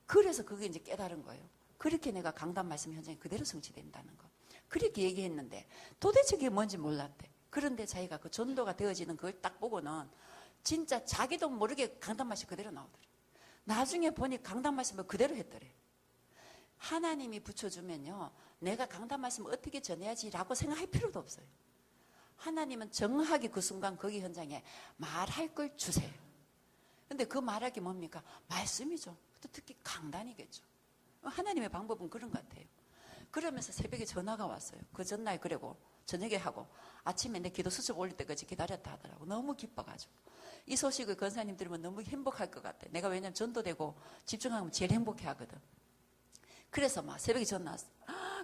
그래서 그게 이제 깨달은 거예요. 그렇게 내가 강단 말씀 현장에 그대로 성취된다는 거. 그렇게 얘기했는데 도대체 그게 뭔지 몰랐대. 그런데 자기가 그 전도가 되어지는 그걸 딱 보고는 진짜 자기도 모르게 강단 말씀 그대로 나오더래. 나중에 보니 강단 말씀을 그대로 했더래. 하나님이 붙여주면요, 내가 강단 말씀을 어떻게 전해야지라고 생각할 필요도 없어요. 하나님은 정확하게 그 순간 거기 현장에 말할 걸 주세요. 근데 그 말할 게 뭡니까? 말씀이죠. 또 특히 강단이겠죠. 하나님의 방법은 그런 것 같아요. 그러면서 새벽에 전화가 왔어요. 그 전날 그러고 저녁에 하고 아침에 내 기도 수첩 올릴 때까지 기다렸다 하더라고. 너무 기뻐가지고. 이 소식을 권사님 들으면 너무 행복할 것 같아. 내가 왜냐면 전도되고 집중하면 제일 행복해 하거든. 그래서 막 새벽에 전화 왔어.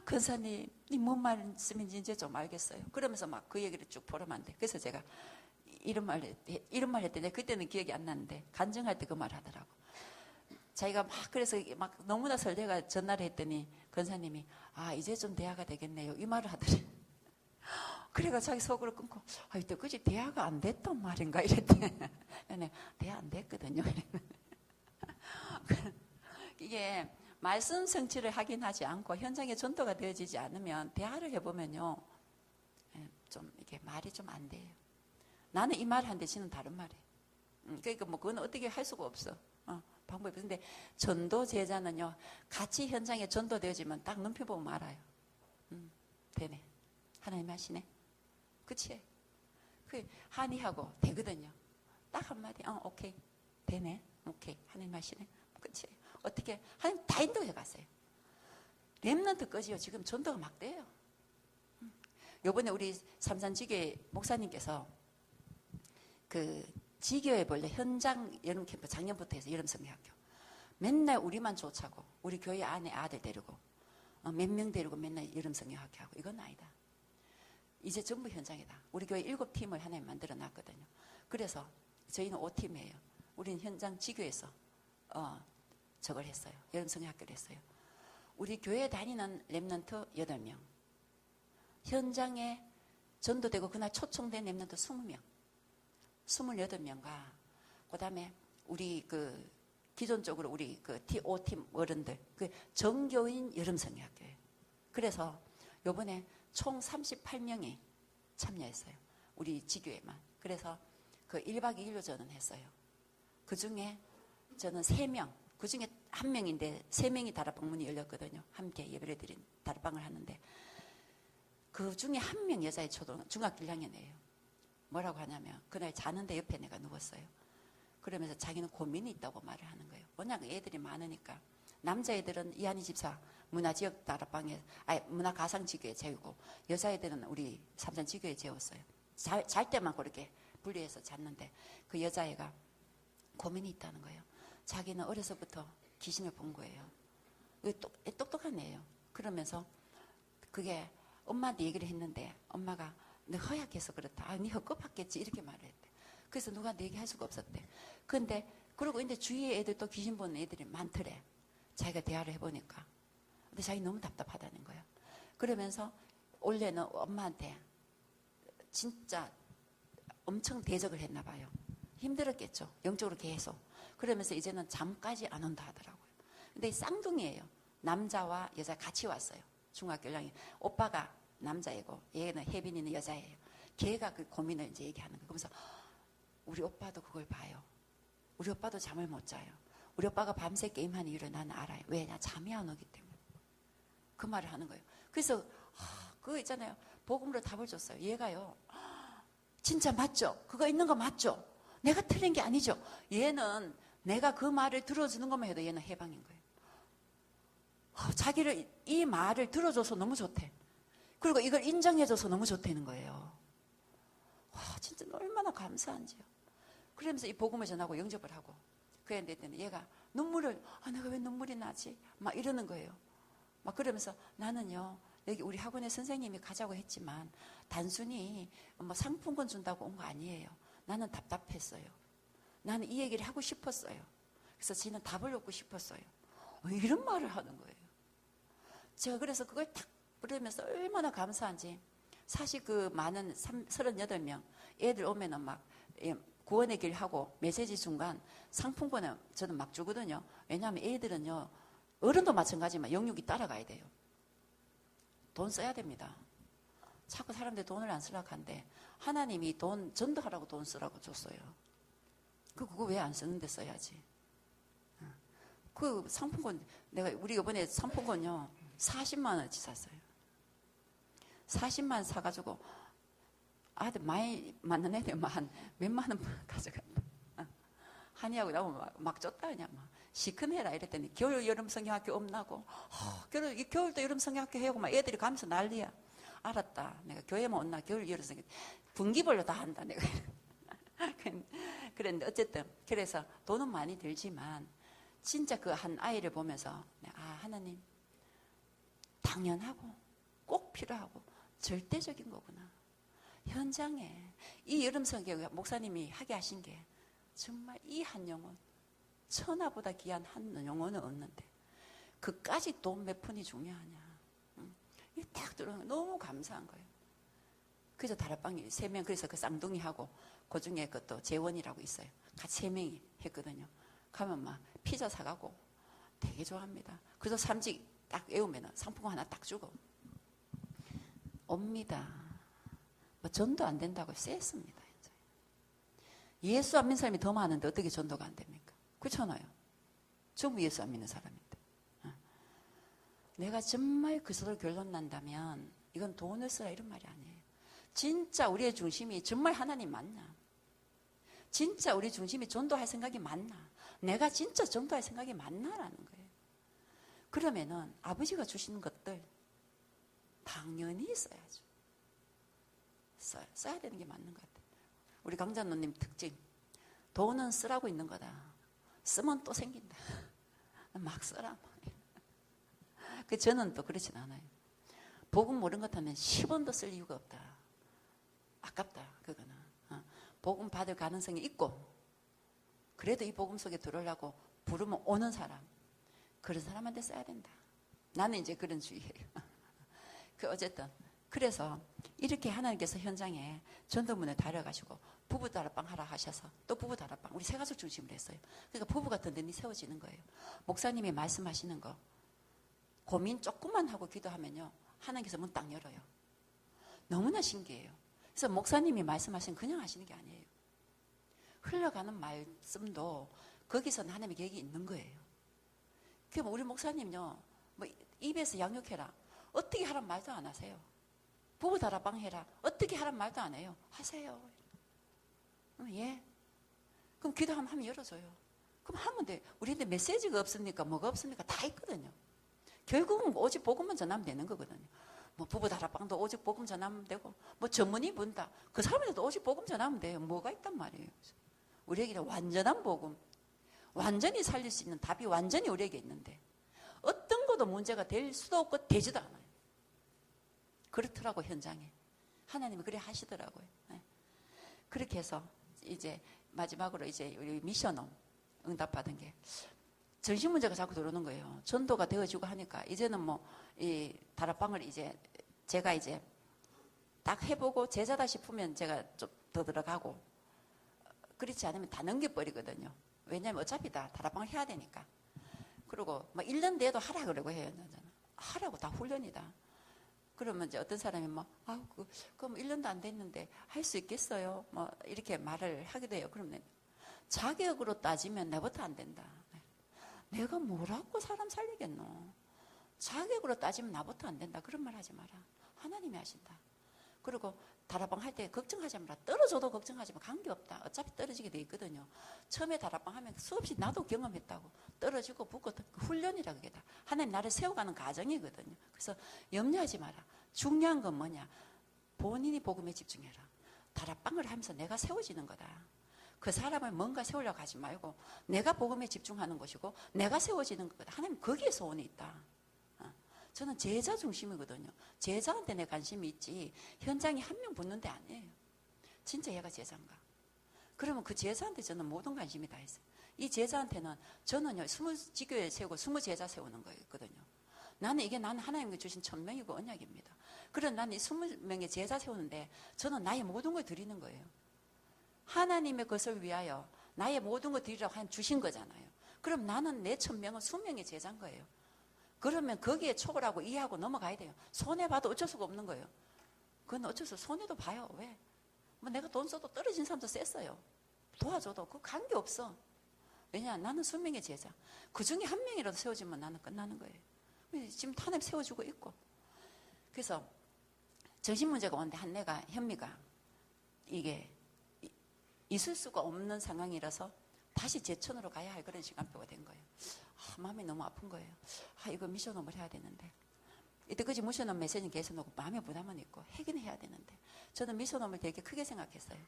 권사님, 뭔 말씀인지 이제 좀 알겠어요. 그러면서 막 그 얘기를 쭉 포럼한대. 그래서 제가 이런 말 했더니 그때는 기억이 안 나는데 간증할 때 그 말 하더라고. 자기가 막 그래서 막 너무나 설레가 전화를 했더니 권사님이 이제 좀 대화가 되겠네요. 이 말을 하더래. 그래가 자기 속으로 끊고 이때 그지 대화가 안 됐단 말인가 이랬대. 대화 안 됐거든요. 이게 말씀 성취를 하긴 하지 않고 현장에 전도가 되어지지 않으면 대화를 해보면요, 좀 이게 말이 좀 안 돼요. 나는 이 말 한데 지는 다른 말이에요. 그러니까 뭐 그건 어떻게 할 수가 없어. 방법이. 근데 전도 제자는요, 같이 현장에 전도되어지면 딱 눈빛 보면 알아요. 되네. 하나님 하시네. 그치? 그 한이하고 되거든요. 딱 한마디, 오케이. 되네. 오케이. 하나님 하시네. 그치? 어떻게? 하나님 다 인도해 갔어요. 렘넌트 거지요. 지금 전도가 막 돼요. 요번에 우리 삼산지교회 목사님께서 그 지교회 원래 현장 여름 캠프 작년부터 해서 여름 성경학교 맨날 우리만 쫓아고 우리 교회 안에 아들 데리고 몇 명 데리고 맨날 여름 성경학교 하고 이건 아니다. 이제 전부 현장이다. 우리 교회 7팀을 하나님 만들어 놨거든요. 그래서 저희는 5팀이에요. 우리는 현장 지교에서 저걸 했어요. 여름 성경학교를 했어요. 우리 교회 다니는 렘넌트 8명, 현장에 전도되고 그날 초청된 렘넌트 20명, 28명과 그 다음에 우리 그 기존적으로 우리 그 T5팀 어른들, 그 정교인 여름 성경학교예요. 그래서 요번에 총 38명이 참여했어요. 우리 지교회만. 그래서 그 1박 2일로 저는 했어요. 그 중에 저는 3명, 그 중에 1명인데 3명이 다락방문이 열렸거든요. 함께 예배를 드린 다락방을 하는데 그 중에 1명 여자의 중학교 1학년이에요. 뭐라고 하냐면 그날 자는데 옆에 내가 누웠어요. 그러면서 자기는 고민이 있다고 말을 하는 거예요. 워낙 애들이 많으니까. 남자애들은 이한희 집사 문화지역 다락방에 문화가상지교에 재우고 여자애들은 우리 삼산지교에 재웠어요. 잘 때만 그렇게 분리해서 잤는데 그 여자애가 고민이 있다는 거예요. 자기는 어려서부터 귀신을 본 거예요. 똑똑한 애예요. 그러면서 그게 엄마한테 얘기를 했는데 엄마가 너 허약해서 그렇다. 네 헛겁했겠지 이렇게 말을 했대. 그래서 누가 내 얘기할 수가 없었대. 근데 그러고 이제 주위에 애들 또 귀신 보는 애들이 많더래. 자기가 대화를 해보니까. 근데 자기 너무 답답하다는 거예요. 그러면서 원래는 엄마한테 진짜 엄청 대적을 했나 봐요. 힘들었겠죠. 영적으로 계속. 그러면서 이제는 잠까지 안 온다 하더라고요. 근데 쌍둥이에요. 남자와 여자 같이 왔어요. 중학교 1학년. 오빠가 남자이고 얘는 혜빈이는 여자예요. 걔가 그 고민을 이제 얘기하는 거예요. 그러면서 우리 오빠도 그걸 봐요. 우리 오빠도 잠을 못 자요. 우리 오빠가 밤새 게임하는 이유를 나는 알아요. 왜냐? 잠이 안 오기 때문에. 그 말을 하는 거예요. 그래서 그거 있잖아요. 복음으로 답을 줬어요. 얘가요. 진짜 맞죠? 그거 있는 거 맞죠? 내가 틀린 게 아니죠? 얘는 내가 그 말을 들어주는 것만 해도 얘는 해방인 거예요. 자기를 이 말을 들어줘서 너무 좋대. 그리고 이걸 인정해줘서 너무 좋다는 거예요. 와, 진짜 얼마나 감사한지요. 그러면서 이 복음을 전하고 영접을 하고 그랬더니 얘가 눈물을 내가 왜 눈물이 나지? 막 이러는 거예요. 막 그러면서 나는요 여기 우리 학원의 선생님이 가자고 했지만 단순히 뭐 상품권 준다고 온 거 아니에요. 나는 답답했어요. 나는 이 얘기를 하고 싶었어요. 그래서 지는 답을 얻고 싶었어요. 이런 말을 하는 거예요. 제가 그래서 그걸 탁 부르면서 얼마나 감사한지. 사실 그 많은 38명 애들 오면은 막 구원의 길 하고 메시지 순간 상품권을 저는 막 주거든요. 왜냐하면 애들은요 어른도 마찬가지지만 영육이 따라가야 돼요. 돈 써야 됩니다. 자꾸 사람들이 돈을 안 쓰려고 하는데 하나님이 돈 전도하라고 돈 쓰라고 줬어요. 그거 왜 안 쓰는데 써야지. 그 상품권, 우리 이번에 상품권요, 40만 원치 샀어요. 40만 원 사가지고, 아들 많이 맞는 애들 한 몇만 원 가져갔다. 한이하고 나보고 막 줬다, 그냥 막. 시큰해라 이랬더니, 겨울, 여름 성경학교 없나고, 겨울도 여름 성경학교 해고 막 애들이 가면서 난리야. 알았다. 내가 교회만 온나, 겨울, 여름 성경, 분기별로 다 한다, 내가. 그랬는데, 어쨌든, 그래서 돈은 많이 들지만, 진짜 그 한 아이를 보면서, 하나님, 당연하고, 꼭 필요하고, 절대적인 거구나. 현장에, 이 여름 성경 목사님이 하게 하신 게, 정말 이 한 영혼, 천하보다 귀한 한 영혼은 없는데 그까지 돈 몇 푼이 중요하냐. 이게 딱 들어오는 거 너무 감사한 거예요. 그래서 다락방이 3명, 그래서 그 쌍둥이하고 그 중에 그또 재원이라고 있어요. 같이 3명이 했거든요. 가면 막 피자 사가고 되게 좋아합니다. 그래서 삼직 딱 외우면 상품권 하나 딱 주고 옵니다. 뭐 전도 안 된다고 쎄습니다. 예수 안 믿는 사람이 더 많은데 어떻게 전도가 안 됩니까? 그렇잖아요. 전부 예수 안 믿는 사람인데. 내가 정말 그것으로 결론 난다면 이건 돈을 쓰라 이런 말이 아니에요. 진짜 우리의 중심이 정말 하나님 맞나? 진짜 우리 중심이 전도할 생각이 맞나? 내가 진짜 전도할 생각이 맞나라는 거예요. 그러면은 아버지가 주시는 것들 당연히 써야죠. 써야 되는 게 맞는 것 같아요. 우리 강자노님 특징, 돈은 쓰라고 있는 거다. 쓰면 또 생긴다. 막 써라. 저는 또 그렇진 않아요. 복음 모르는 것 같으면 10원도 쓸 이유가 없다. 아깝다. 그거는. 복음 받을 가능성이 있고 그래도 이 복음 속에 들어오려고 부르면 오는 사람, 그런 사람한테 써야 된다. 나는 이제 그런 주의예요. 어쨌든 그래서 이렇게 하나님께서 현장에 전도문을 다려가지고 부부 다락방 하라 하셔서 또 부부 다락방 우리 새가족 중심으로 했어요. 그러니까 부부가 든든히 세워지는 거예요. 목사님이 말씀하시는 거 고민 조금만 하고 기도하면요 하나님께서 문 딱 열어요. 너무나 신기해요. 그래서 목사님이 말씀하시는 그냥 하시는 게 아니에요. 흘러가는 말씀도 거기서 하나님의 계획이 있는 거예요. 그럼 우리 목사님요 뭐 입에서 양육해라 어떻게 하란 말도 안 하세요. 부부 다락방 해라 어떻게 하란 말도 안 해요. 하세요. 예. 그럼 기도하면 열어줘요. 그럼 하면 돼. 우리한테 메시지가 없으니까 뭐가 없으니까 다 있거든요. 결국은 오직 복음만 전하면 되는 거거든요. 뭐 부부 다락방도 오직 복음 전하면 되고 뭐 전문의 문다 그 사람들도 오직 복음 전하면 돼요. 뭐가 있단 말이에요. 우리에게는 완전한 복음, 완전히 살릴 수 있는 답이 완전히 우리에게 있는데 어떤 것도 문제가 될 수도 없고 되지도 않아요. 그렇더라고 현장에. 하나님이 그래 하시더라고요. 네. 그렇게 해서 이제 마지막으로 이제 우리 미션홈 응답받은 게 정신 문제가 자꾸 들어오는 거예요. 전도가 되어지고 하니까 이제는 뭐 이 다락방을 이제 제가 이제 딱 해보고 제자다 싶으면 제가 좀 더 들어가고 그렇지 않으면 다 넘겨버리거든요. 왜냐하면 어차피 다 다락방을 해야 되니까. 그리고 뭐 1년 내도 하라 그러고 해요. 하라고 다 훈련이다. 그러면 이제 어떤 사람이 뭐, 그럼 1년도 안 됐는데 할 수 있겠어요? 뭐, 이렇게 말을 하기도 해요. 그러면 자격으로 따지면 내부터 안 된다. 내가 뭐라고 사람 살리겠노? 자격으로 따지면 나부터 안 된다. 그런 말 하지 마라. 하나님이 하신다. 그리고 다락방 할 때 걱정하지 마라. 떨어져도 걱정하지 마. 관계없다. 어차피 떨어지게 돼 있거든요. 처음에 다락방 하면 수없이 나도 경험했다고. 떨어지고 붙고 훈련이라 그게 다. 하나님 나를 세워가는 과정이거든요. 그래서 염려하지 마라. 중요한 건 뭐냐. 본인이 복음에 집중해라. 다락방을 하면서 내가 세워지는 거다. 그 사람을 뭔가 세우려고 하지 말고 내가 복음에 집중하는 것이고 내가 세워지는 거다. 하나님 거기에 소원이 있다. 저는 제자 중심이거든요. 제자한테 내 관심이 있지 현장에 한 명 붙는 데 아니에요. 진짜 얘가 제자인가? 그러면 그 제자한테 저는 모든 관심이 다 있어요. 이 제자한테는 저는요 20지교회 세우고 20제자 세우는 거였거든요. 나는 하나님께 주신 천명이고 언약입니다. 그런 나는 이 20명의 제자 세우는데 저는 나의 모든 걸 드리는 거예요. 하나님의 것을 위하여 나의 모든 걸 드리라고 주신 거잖아요. 그럼 나는 내 천명은 20명의 제자인 거예요. 그러면 거기에 초월하고 이해하고 넘어가야 돼요. 손해봐도 어쩔 수가 없는 거예요. 그건 어쩔 수 없어. 손해도 봐요. 왜? 뭐 내가 돈 써도 떨어진 사람도 셌어요. 도와줘도 그 관계없어. 왜냐, 나는 수명의 제자. 그 중에 한 명이라도 세워지면 나는 끝나는 거예요. 지금 하나님 세워주고 있고. 그래서 정신 문제가 오는데 한내가, 현미가 이게 있을 수가 없는 상황이라서 다시 제천으로 가야 할 그런 시간표가 된 거예요. 마음이 너무 아픈 거예요. 이거 미션홈을 해야 되는데. 이때까지 미션홈 메시지는 계속 오고 마음에 부담은 있고 하긴 해야 되는데 저는 미션홈을 되게 크게 생각했어요.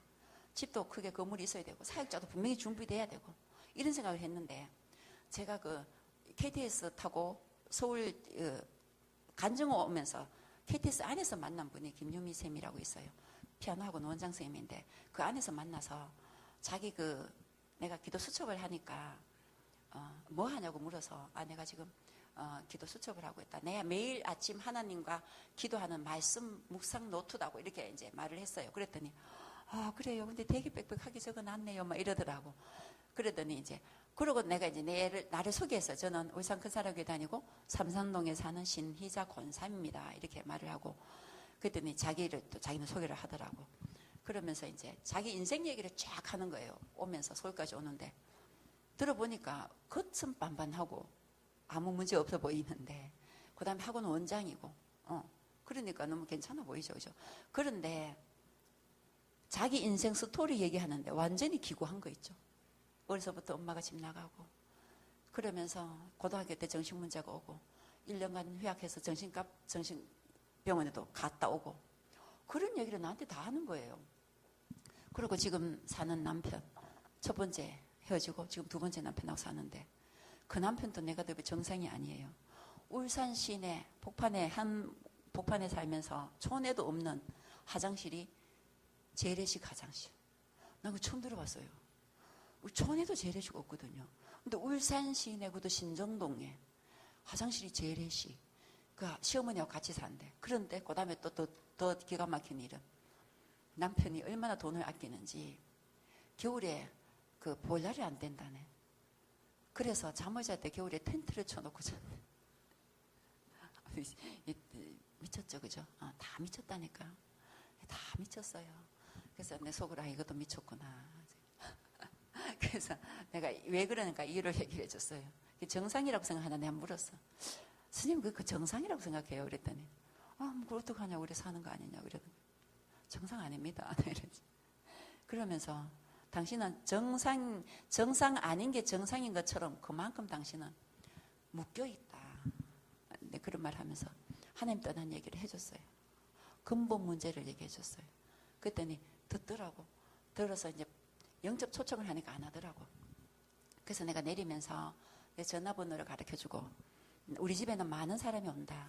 집도 크게 건물이 있어야 되고 사역자도 분명히 준비돼야 되고 이런 생각을 했는데 제가 그 KTX 타고 서울 간증호 오면서 KTX 안에서 만난 분이 김유미 쌤이라고 있어요. 피아노하고 원장 쌤인데 그 안에서 만나서 자기 내가 기도 수첩을 하니까 뭐 하냐고 물어서 내가 지금 기도 수첩을 하고 있다. 내가 매일 아침 하나님과 기도하는 말씀 묵상 노트라고 이렇게 이제 말을 했어요. 그랬더니 그래요. 근데 되게 빽빽하게 적어놨네요. 막 이러더라고. 그러더니 이제 그러고 내가 이제 나를 소개했어요. 저는 울산 큰사랑교회 다니고 삼산동에 사는 신희자 권사입니다. 이렇게 말을 하고 그랬더니 자기는 소개를 하더라고. 그러면서 이제 자기 인생 얘기를 쫙 하는 거예요. 오면서 서울까지 오는데 들어보니까 겉은 반반하고 아무 문제 없어 보이는데 그 다음에 학원 원장이고 그러니까 너무 괜찮아 보이죠. 그죠? 그런데 자기 인생 스토리 얘기하는데 완전히 기구한 거 있죠. 어려서부터 엄마가 집 나가고 그러면서 고등학교 때 정신문제가 오고 1년간 휴학해서 정신병원에도 갔다 오고 그런 얘기를 나한테 다 하는 거예요. 그리고 지금 사는 남편 첫 번째 헤어지고 지금 두 번째 남편하고 사는데 그 남편도 내가 더 정상이 아니에요. 울산 시내 복판에 살면서 촌에도 없는 화장실이 재래식 화장실. 난 그거 처음 들어봤어요. 촌에도 재래식 없거든요. 근데 울산 시내 그도 신정동에 화장실이 재래식. 그 시어머니하고 같이 산대. 그런데 그 다음에 더 기가 막힌 일은 남편이 얼마나 돈을 아끼는지 겨울에 그 보일러를 안 된다네. 그래서 잠을 잘 때 겨울에 텐트를 쳐놓고 잤네. 미쳤죠, 그죠? 다 미쳤다니까. 다 미쳤어요. 그래서 내 속으로 이것도 미쳤구나. 그래서 내가 왜 그러니까 이유를 얘기를 해줬어요. 정상이라고 생각하나 내가 물었어. 스님 그 정상이라고 생각해요. 그랬더니 그걸 어떡하냐고 그래 사는 거 아니냐 그러더니 정상 아닙니다. 그러면서 당신은 정상 아닌 게 정상인 것처럼 그만큼 당신은 묶여있다. 네, 그런 말 하면서 하나님 떠난 얘기를 해줬어요. 근본 문제를 얘기해 줬어요. 그랬더니 듣더라고. 들어서 이제 영접 초청을 하니까 안 하더라고. 그래서 내가 내리면서 내 전화번호를 가르쳐주고 우리 집에는 많은 사람이 온다.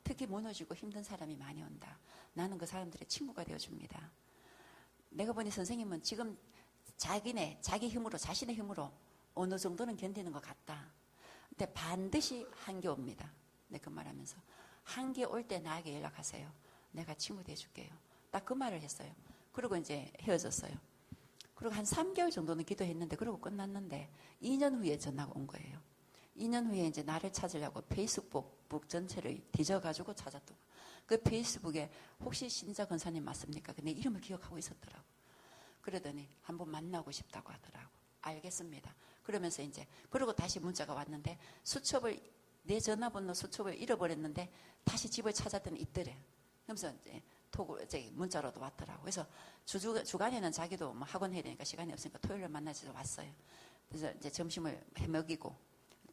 특히 무너지고 힘든 사람이 많이 온다. 나는 그 사람들의 친구가 되어줍니다. 내가 보니 선생님은 지금 자기 힘으로 자신의 힘으로 어느 정도는 견디는 것 같다. 근데 반드시 한계 옵니다. 내 그 말하면서 한계 올 때 나에게 연락하세요. 내가 친구 돼줄게요. 딱 그 말을 했어요. 그리고 이제 헤어졌어요. 그리고 한 3개월 정도는 기도했는데 그러고 끝났는데 2년 후에 전화가 온 거예요. 2년 후에 이제 나를 찾으려고 페이스북 전체를 뒤져가지고 찾았던 거예요. 그 페이스북에 혹시 신자 권사님 맞습니까? 내 이름을 기억하고 있었더라고. 그러더니 한번 만나고 싶다고 하더라고. 알겠습니다. 그러면서 이제 그러고 다시 문자가 왔는데 내 전화번호 수첩을 잃어버렸는데 다시 집을 찾았더니 있더래. 그러면서 이제 문자로도 왔더라고. 그래서 주간에는 자기도 뭐 학원 해야 되니까 시간이 없으니까 토요일에 만나서 왔어요. 그래서 이제 점심을 해먹이고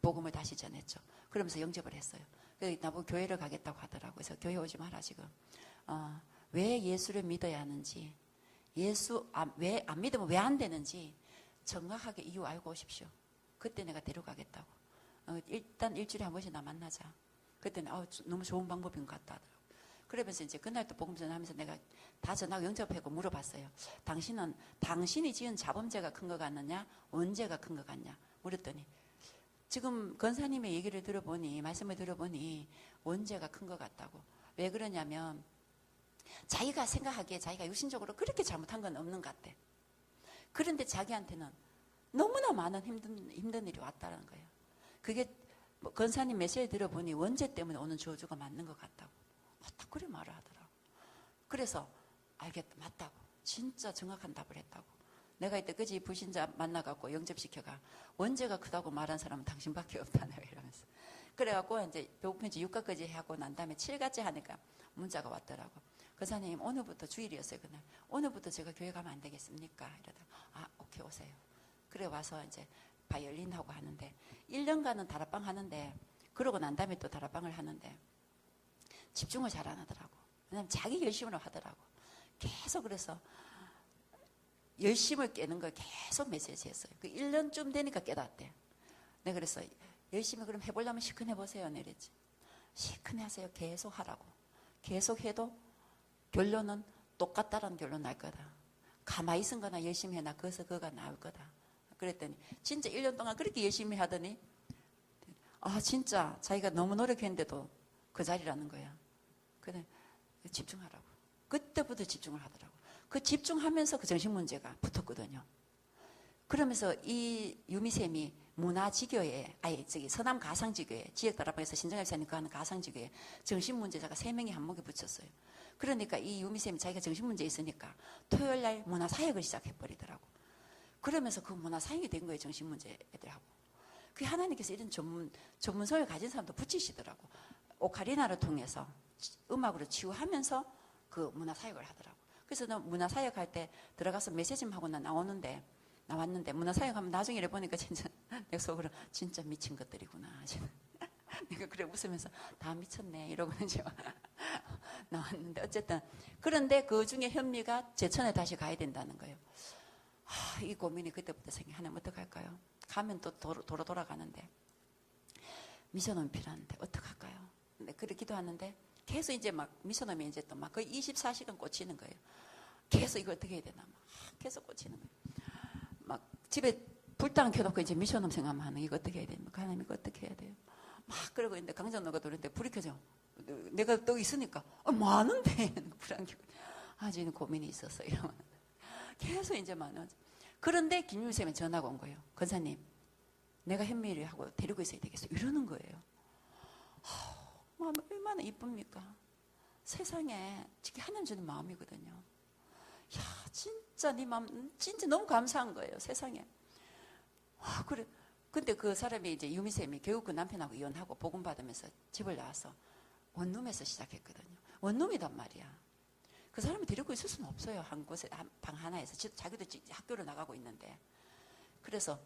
복음을 다시 전했죠. 그러면서 영접을 했어요. 그래서 나보고 교회를 가겠다고 하더라고. 그래서 교회 오지 마라 지금. 왜 예수를 믿어야 하는지, 왜 안 믿으면 왜 안 되는지 정확하게 이유 알고 오십시오. 그때 내가 데려가겠다고. 일단 일주일에 한 번씩 나 만나자. 그때는 너무 좋은 방법인 것 같다 하더라고. 그러면서 이제 그날 또 복음 전하면서 내가 다 전하고 영접하고 물어봤어요. 당신이 지은 자범죄가 큰 것 같느냐? 원죄가 큰 것 같냐? 물었더니 지금 권사님의 얘기를 들어보니 말씀을 들어보니 원죄가 큰 것 같다고. 왜 그러냐면 자기가 생각하기에 자기가 육신적으로 그렇게 잘못한 건 없는 것 같대. 그런데 자기한테는 너무나 많은 힘든 일이 왔다는 거예요. 그게 권사님 메시지 들어보니 원죄 때문에 오는 저주가 맞는 것 같다고. 딱 그래 말을 하더라고. 그래서 알겠다, 맞다고. 진짜 정확한 답을 했다고. 내가 이때 그지 불신자 만나갖고 영접시켜가 원죄가 크다고 말한 사람은 당신밖에 없다 내가 이러면서 그래갖고 이제 배고픈지 6가까지 하고 난 다음에 7가째 하니까 문자가 왔더라고. 권사님 오늘부터 주일이었어요 그날. 오늘부터 제가 교회 가면 안 되겠습니까? 이러다가 아 오케이 오세요. 그래 와서 이제 바이올린하고 하는데 1년간은 다락방 하는데 그러고 난 다음에 또 다락방을 하는데 집중을 잘 안 하더라고. 왜냐면 자기 열심으로 하더라고. 계속 그래서 열심을 깨는 걸 계속 메시지했어요. 그 1년쯤 되니까 깨닫대. 내가 그래서 열심히 그럼 해보려면 시큰 해보세요. 내랬지. 시큰 하세요. 계속 하라고. 계속 해도 결론은 똑같다라는 결론 날 거다. 가만히 있은 거나 열심히 해나 거기서 그가 나올 거다. 그랬더니 진짜 1년 동안 그렇게 열심히 하더니 아 진짜 자기가 너무 노력했는데도 그 자리라는 거야. 그래 집중하라고. 그때부터 집중을 하더라고. 그 집중하면서 그 정신 문제가 붙었거든요. 그러면서 이 유미쌤이 문화지교에 아예 저기 서남 가상지교에 지역다락방에서 신정일사님 그 하는 가상지교에 정신 문제자가 3명이 한목에 붙였어요. 그러니까 이 유미쌤이 자기가 정신 문제 있으니까 토요일 날 문화사역을 시작해버리더라고. 그러면서 그 문화사역이 된 거예요. 정신 문제 애들하고. 그 하나님께서 이런 전문성을 가진 사람도 붙이시더라고. 오카리나를 통해서 음악으로 치유하면서 그 문화사역을 하더라고. 그래서 나 문화사역할 때 들어가서 메시지만 하고 나왔는데 문화사역하면 나중에 이래보니까 진짜 내 속으로 진짜 미친 것들이구나. 내가 그래 웃으면서 다 미쳤네 이러고 이제 나왔는데 어쨌든 그런데 그 중에 현미가 제천에 다시 가야 된다는 거예요. 이 고민이 그때부터 생겨. 하나님 어떡할까요? 가면 또 도로 돌아가는데 미션홈이 필요한데 어떡할까요? 근데 그래 기도하는데 계속 이제 막 미션홈이 이제 또 막 거의 24시간 꽂히는 거예요. 계속 이거 어떻게 해야 되나 막 계속 꽂히는 거예요. 막 집에 불당 켜놓고 이제 미션홈 생각만 하는 이거 어떻게 해야 됩니까? 하나님 이거 어떻게 해야 돼요? 막 그러고 있는데 강전로가 도는데 불이 켜져. 내가 또 있으니까 많은데 불안 켜고 아주 고민이 있었어요. 이러면 계속 이제 많아. 그런데 김유미쌤이 전화가 온 거예요. 권사님, 내가 현미를 하고 데리고 있어야 되겠어. 이러는 거예요. 얼마나 이쁩니까? 세상에 특히 하나님 주는 마음이거든요. 야, 진짜 네 마음 진짜 너무 감사한 거예요. 세상에. 그래. 근데 그 사람이 이제 유미쌤이 결국 그 남편하고 이혼하고 복음 받으면서 집을 나와서 원룸에서 시작했거든요. 원룸이단 말이야. 그 사람을 데리고 있을 수는 없어요. 한 곳에 방 하나에서 자기도 학교를 나가고 있는데. 그래서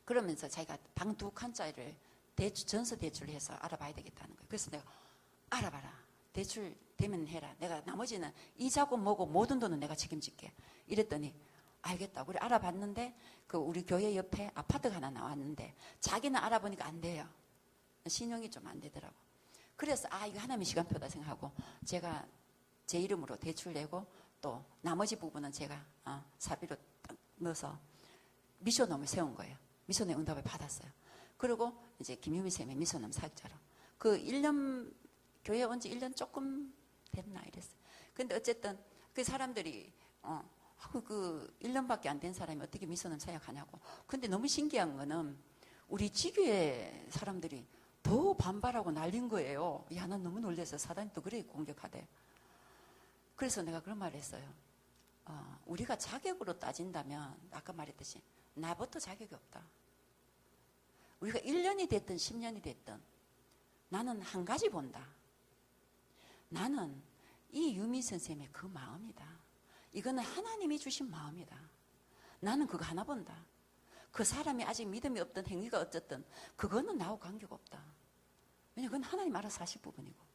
그러면서 자기가 방 2칸짜리를 전세 대출을 해서 알아봐야 되겠다는 거예요. 그래서 내가 알아봐라. 대출 되면 해라. 내가 나머지는 이자고 뭐고 모든 돈은 내가 책임질게. 이랬더니 알겠다. 우리 알아봤는데 그 우리 교회 옆에 아파트가 하나 나왔는데 자기는 알아보니까 안 돼요. 신용이 좀 안 되더라고. 그래서 이거 하나님의 시간표다 생각하고 제가 제 이름으로 대출 내고 또 나머지 부분은 제가 사비로 넣어서 미션홈을 세운 거예요. 미션의 응답을 받았어요. 그리고 이제 김유미 쌤의 미션홈 사역자로 그 1년 교회 온 지 1년 조금 됐나 이랬어요. 근데 어쨌든 그 사람들이 그 1년밖에 안 된 사람이 어떻게 미션홈 사역하냐고. 근데 너무 신기한 거는 우리 지교회 사람들이 더 반발하고 난린 거예요. 야, 난 너무 놀라서 사단이 또 그래 공격하대. 그래서 내가 그런 말을 했어요. 우리가 자격으로 따진다면 아까 말했듯이 나부터 자격이 없다. 우리가 1년이 됐든 10년이 됐든 나는 한 가지 본다. 나는 이 유미 선생님의 그 마음이다. 이거는 하나님이 주신 마음이다. 나는 그거 하나 본다. 그 사람이 아직 믿음이 없든 행위가 어쨌든 그거는 나하고 관계가 없다. 왜냐하면 그건 하나님 알아서 하실 부분이고.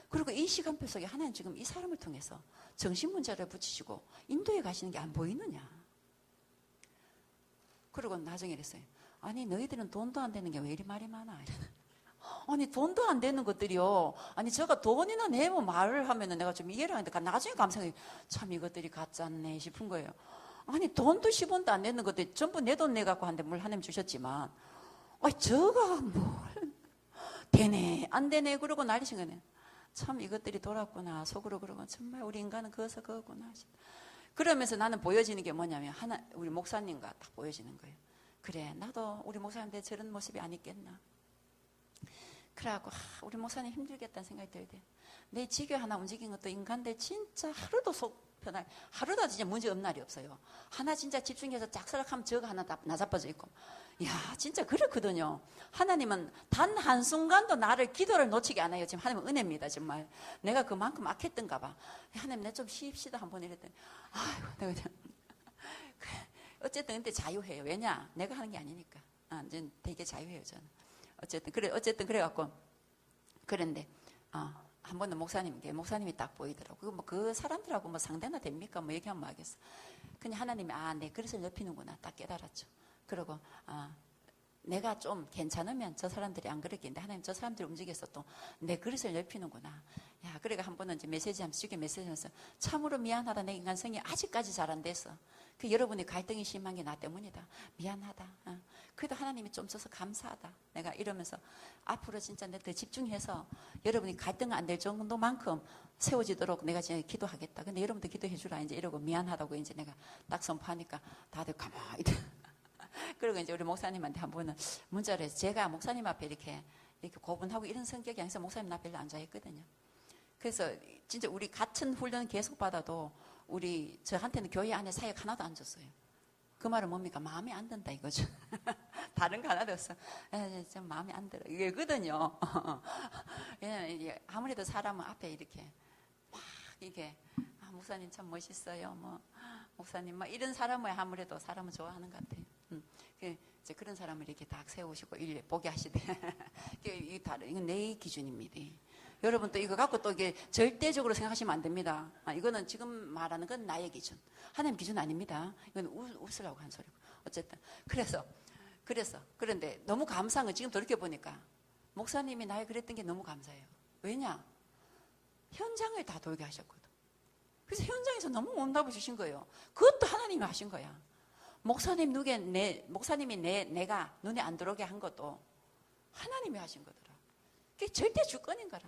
그리고 이 시간표 속에 하나님 지금 이 사람을 통해서 정신 문제를 붙이시고 인도에 가시는 게 안 보이느냐. 그리고 나중에 이랬어요. 아니 너희들은 돈도 안 되는 게 왜 이리 말이 많아. 아니 돈도 안 되는 것들이요. 아니 제가 돈이나 내면 말을 하면은 내가 좀 이해를 하는데 나중에 감상해 참 이것들이 가짜네 싶은 거예요. 아니 돈도 10원도 안 내는 것들 전부 내 돈 내갖고 한데 물 하나님 주셨지만 저가 뭘 되네 안 되네 그러고 난리신 거네. 참 이것들이 돌았구나 속으로 그러고 정말 우리 인간은 그어서 그거구나. 그러면서 나는 보여지는 게 뭐냐면 우리 목사님과 딱 보여지는 거예요. 그래 나도 우리 목사님한테 저런 모습이 안 있겠나. 그래갖고 우리 목사님 힘들겠다는 생각이 들대. 내 지교 하나 움직인 것도 인간들 진짜 하루도 속 편할, 하루도 진짜 문제 없는 날이 없어요. 하나 진짜 집중해서 짝사락하면 저거 하나 다 나자빠져 있고. 이야, 진짜 그렇거든요. 하나님은 단 한순간도 나를 기도를 놓치게 안 해요. 지금 하나님은 은혜입니다, 정말. 내가 그만큼 악했던가 봐. 하나님, 내 좀 쉬입시다 한번 이랬더니, 아이고, 내가 그냥. 어쨌든 근데 자유해요. 왜냐? 내가 하는 게 아니니까. 이제 되게 자유해요, 저는. 어쨌든 그래갖고. 그런데, 한 번은 목사님이 딱 보이더라고. 그 사람들하고 뭐 상대나 됩니까? 뭐 얘기하면 뭐 하겠어. 그냥 하나님이, 내 그릇을 넓히는구나. 딱 깨달았죠. 그리고, 내가 좀 괜찮으면 저 사람들이 안 그랬겠는데, 하나님 저 사람들이 움직여서 또 내 그릇을 넓히는구나. 야, 그래가 한 번은 이제 주께 메시지 하면서 참으로 미안하다. 내 인간성이 아직까지 잘 안 됐어. 그 여러분이 갈등이 심한 게 나 때문이다. 미안하다. 그래도 하나님이 좀 줘서 감사하다. 내가 이러면서 앞으로 진짜 내가 더 집중해서 여러분이 갈등 안 될 정도만큼 세워지도록 내가 진짜 기도하겠다. 근데 여러분도 기도해 주라. 이제 이러고 미안하다고 이제 내가 딱 선포하니까 다들 가만히. 그리고 이제 우리 목사님한테 한 번은 문자를 해서 제가 목사님 앞에 이렇게 고분하고 이런 성격이 아니라서 목사님 앞에 별로 앉아 있거든요. 그래서 진짜 우리 같은 훈련 계속 받아도 저한테는 교회 안에 사역 하나도 안 줬어요. 그 말은 뭡니까? 마음에 안 든다 이거죠. 다른 거 하나도 없어. 좀 마음에 안 들어. 이거거든요. 왜냐면 아무래도 사람은 앞에 이렇게 막 이게 목사님 참 멋있어요. 뭐 목사님 막 이런 사람을 아무래도 사람은 좋아하는 것 같아요. 이제 그런 사람을 이렇게 딱 세우시고 일 보게 하시대. 이건 내 기준입니다. 여러분 또 이거 갖고 또 이게 절대적으로 생각하시면 안 됩니다. 이거는 지금 말하는 건 나의 기준. 하나님 기준 아닙니다. 이건 웃으라고 한 소리고. 어쨌든 그런데 너무 감사한 건 지금 돌이켜 보니까 목사님이 나에 그랬던 게 너무 감사해요. 왜냐? 현장을 다 돌게 하셨거든. 그래서 현장에서 너무 응답을 주신 거예요. 그것도 하나님이 하신 거야. 목사님이 내가 눈에 안 들어오게 한 것도 하나님이 하신 거더라. 그게 절대 주권인 거라.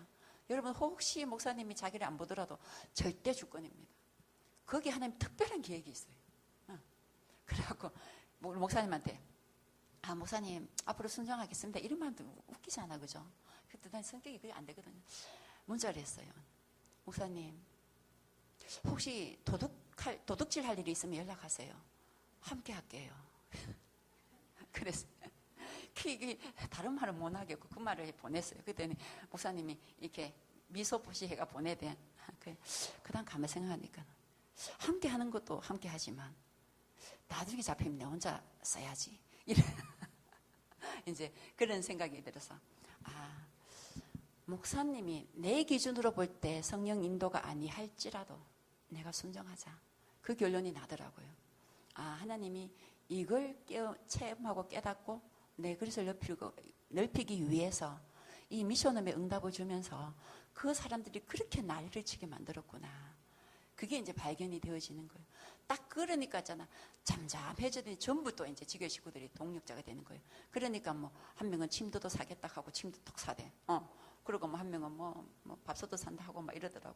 여러분 혹시 목사님이 자기를 안 보더라도 절대 주권입니다. 거기에 하나님 특별한 계획이 있어요. 그래갖고 목사님한테 목사님 앞으로 순종하겠습니다. 이런 말도 웃기잖아, 그죠? 그때 난 성격이 그게 안 되거든요. 문자를 했어요. 목사님 혹시 도둑질 할 일이 있으면 연락하세요. 함께 할게요. 그래서 다른 말은 못 하겠고 그 말을 보냈어요. 그랬더니 목사님이 이렇게 미소 표시해가 보내대. 그 다음 가만 생각하니까 함께 하는 것도 함께 하지만 나중에 잡히면 내 혼자 써야지. 이제 그런 생각이 들어서 목사님이 내 기준으로 볼 때 성령 인도가 아니할지라도 내가 순종하자. 그 결론이 나더라고요. 하나님이 이걸 체험하고 깨닫고 내 그릇을 넓히기 위해서 이 미션홈에 응답을 주면서 그 사람들이 그렇게 난리를 치게 만들었구나. 그게 이제 발견이 되어지는 거예요. 딱 그러니까 있잖아. 잠잠해지더니 전부 또 이제 지교 식구들이 동력자가 되는 거예요. 그러니까 뭐 한 명은 침도도 사겠다 하고 침도 톡 사대. 그리고 뭐 한 명은 뭐 밥솥도 산다 하고 막 이러더라고.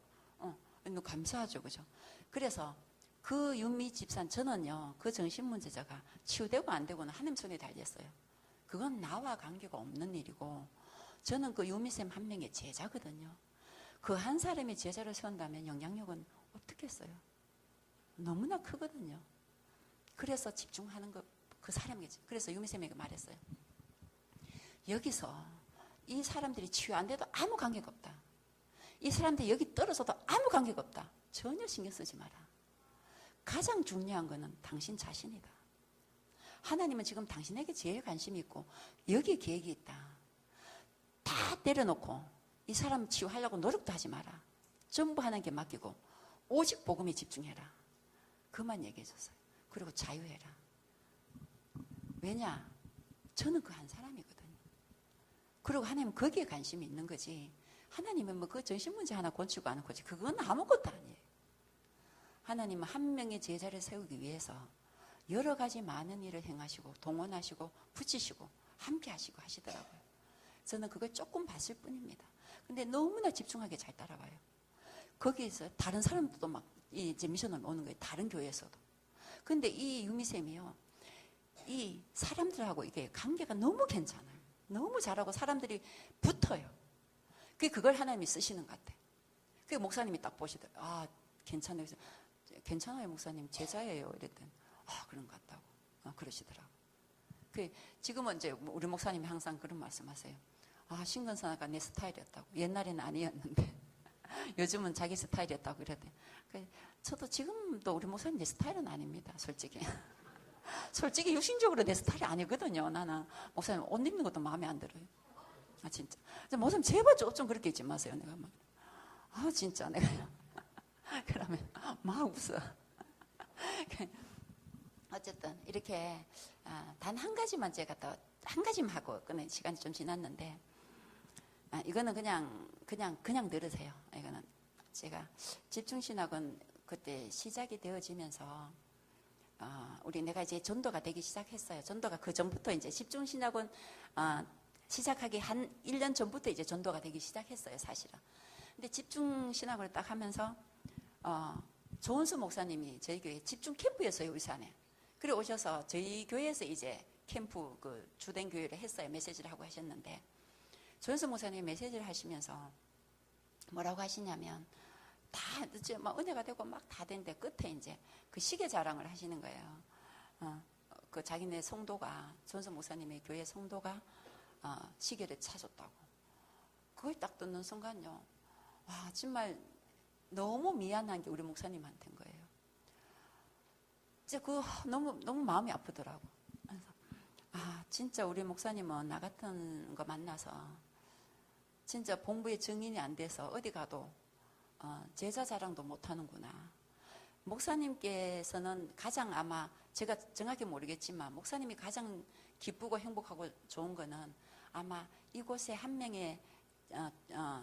너무 감사하죠, 그죠? 그래서 그 윤미 집산 저는요, 그 정신문제자가 치유되고 안 되고는 하나님 손에 달렸어요. 그건 나와 관계가 없는 일이고, 저는 그 유미쌤 한 명의 제자거든요. 그 한 사람의 제자를 세운다면 영향력은 없겠어요. 너무나 크거든요. 그래서 집중하는 거, 그 사람이지. 그래서 유미쌤에게 말했어요. 여기서 이 사람들이 치유 안 돼도 아무 관계가 없다. 이 사람들이 여기 떨어져도 아무 관계가 없다. 전혀 신경 쓰지 마라. 가장 중요한 거는 당신 자신이다. 하나님은 지금 당신에게 제일 관심이 있고 여기에 계획이 있다. 다 내려놓고 이 사람 치유하려고 노력도 하지 마라. 전부 하나님께 맡기고 오직 복음에 집중해라. 그만 얘기해 줬어요. 그리고 자유해라. 왜냐? 저는 그 한 사람이거든요. 그리고 하나님은 거기에 관심이 있는 거지. 하나님은 뭐 그 전신문제 하나 고치고 안 고치고 그건 아무것도 아니에요. 하나님은 한 명의 제자를 세우기 위해서 여러 가지 많은 일을 행하시고 동원하시고 붙이시고 함께 하시고 하시더라고요. 저는 그걸 조금 봤을 뿐입니다. 근데 너무나 집중하게 잘 따라와요. 거기에서 다른 사람들도 막 이제 미션을 오는 거예요. 다른 교회에서도. 근데 이 유미쌤이요, 이 사람들하고 이게 관계가 너무 괜찮아요. 너무 잘하고 사람들이 붙어요. 그걸 하나님이 쓰시는 것 같아. 그 목사님이 딱 보시더라고요. 아, 괜찮아요. 괜찮아요, 목사님. 제자예요. 이랬더니, 아, 그런 것 같다고. 그러시더라고요. 지금은 이제 우리 목사님이 항상 그런 말씀 하세요. 아, 신근선아가 내 스타일이었다고. 옛날에는 아니었는데, 요즘은 자기 스타일이었다고 그랬더니. 저도 지금도 우리 목사님 내 스타일은 아닙니다, 솔직히. 솔직히 육신적으로 내 스타일이 아니거든요. 나는 목사님 옷 입는 것도 마음에 안 들어요. 아, 진짜. 목사님 제발 좀 그렇게 입지 마세요. 내가 막. 아, 진짜 내가. 그러면 막 웃어. 어쨌든 이렇게 단 한 가지만 제가 또 한 가지만 하고 끊는 시간이 좀 지났는데, 이거는 그냥 들으세요. 이거는 제가 집중신학은 그때 시작이 되어지면서 내가 이제 전도가 되기 시작했어요. 전도가 그 전부터 이제 집중신학은 시작하기 한 1년 전부터 이제 전도가 되기 시작했어요, 사실은. 근데 집중신학을 딱 하면서 조은수 목사님이 저희 교회 집중 캠프였어요, 울산에. 그래 오셔서 저희 교회에서 이제 캠프 주된 교회를 했어요. 메시지를 하고 하셨는데, 조은수 목사님이 메시지를 하시면서 뭐라고 하시냐면, 다 이제 막 은혜가 되고 막 다 된데 끝에 이제 그 시계 자랑을 하시는 거예요. 자기네 성도가, 조은수 목사님의 교회 성도가 시계를 사줬다고. 그걸 딱 듣는 순간요, 와, 정말 너무 미안한 게 우리 목사님한테인 거예요. 진짜 너무 마음이 아프더라고. 그래서 진짜 우리 목사님은 나 같은 거 만나서 진짜 본부의 증인이 안 돼서 어디 가도 제자 자랑도 못 하는구나. 목사님께서는 가장 아마 제가 정확히 모르겠지만 목사님이 가장 기쁘고 행복하고 좋은 거는 아마 이곳에 한 명의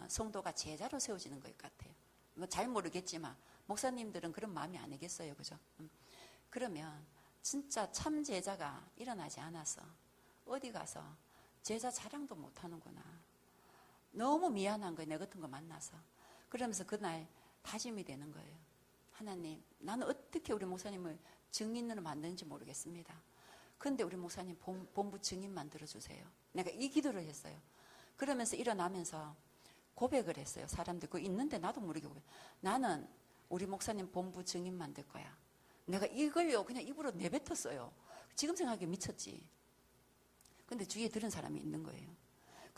성도가 제자로 세워지는 것 같아요. 뭐 잘 모르겠지만 목사님들은 그런 마음이 아니겠어요, 그죠? 그러면 진짜 참 제자가 일어나지 않아서 어디 가서 제자 자랑도 못 하는구나. 너무 미안한 거예요, 내 같은 거 만나서. 그러면서 그날 다짐이 되는 거예요. 하나님, 나는 어떻게 우리 목사님을 증인으로 만드는지 모르겠습니다. 그런데 우리 목사님 본부 증인 만들어주세요. 내가 이 기도를 했어요. 그러면서 일어나면서 고백을 했어요. 사람들 그거 있는데 나도 모르게 고백. 나는 우리 목사님 본부 증인 만들 거야. 내가 이걸요 그냥 입으로 내뱉었어요. 지금 생각하기에 미쳤지. 근데 주위에 들은 사람이 있는 거예요.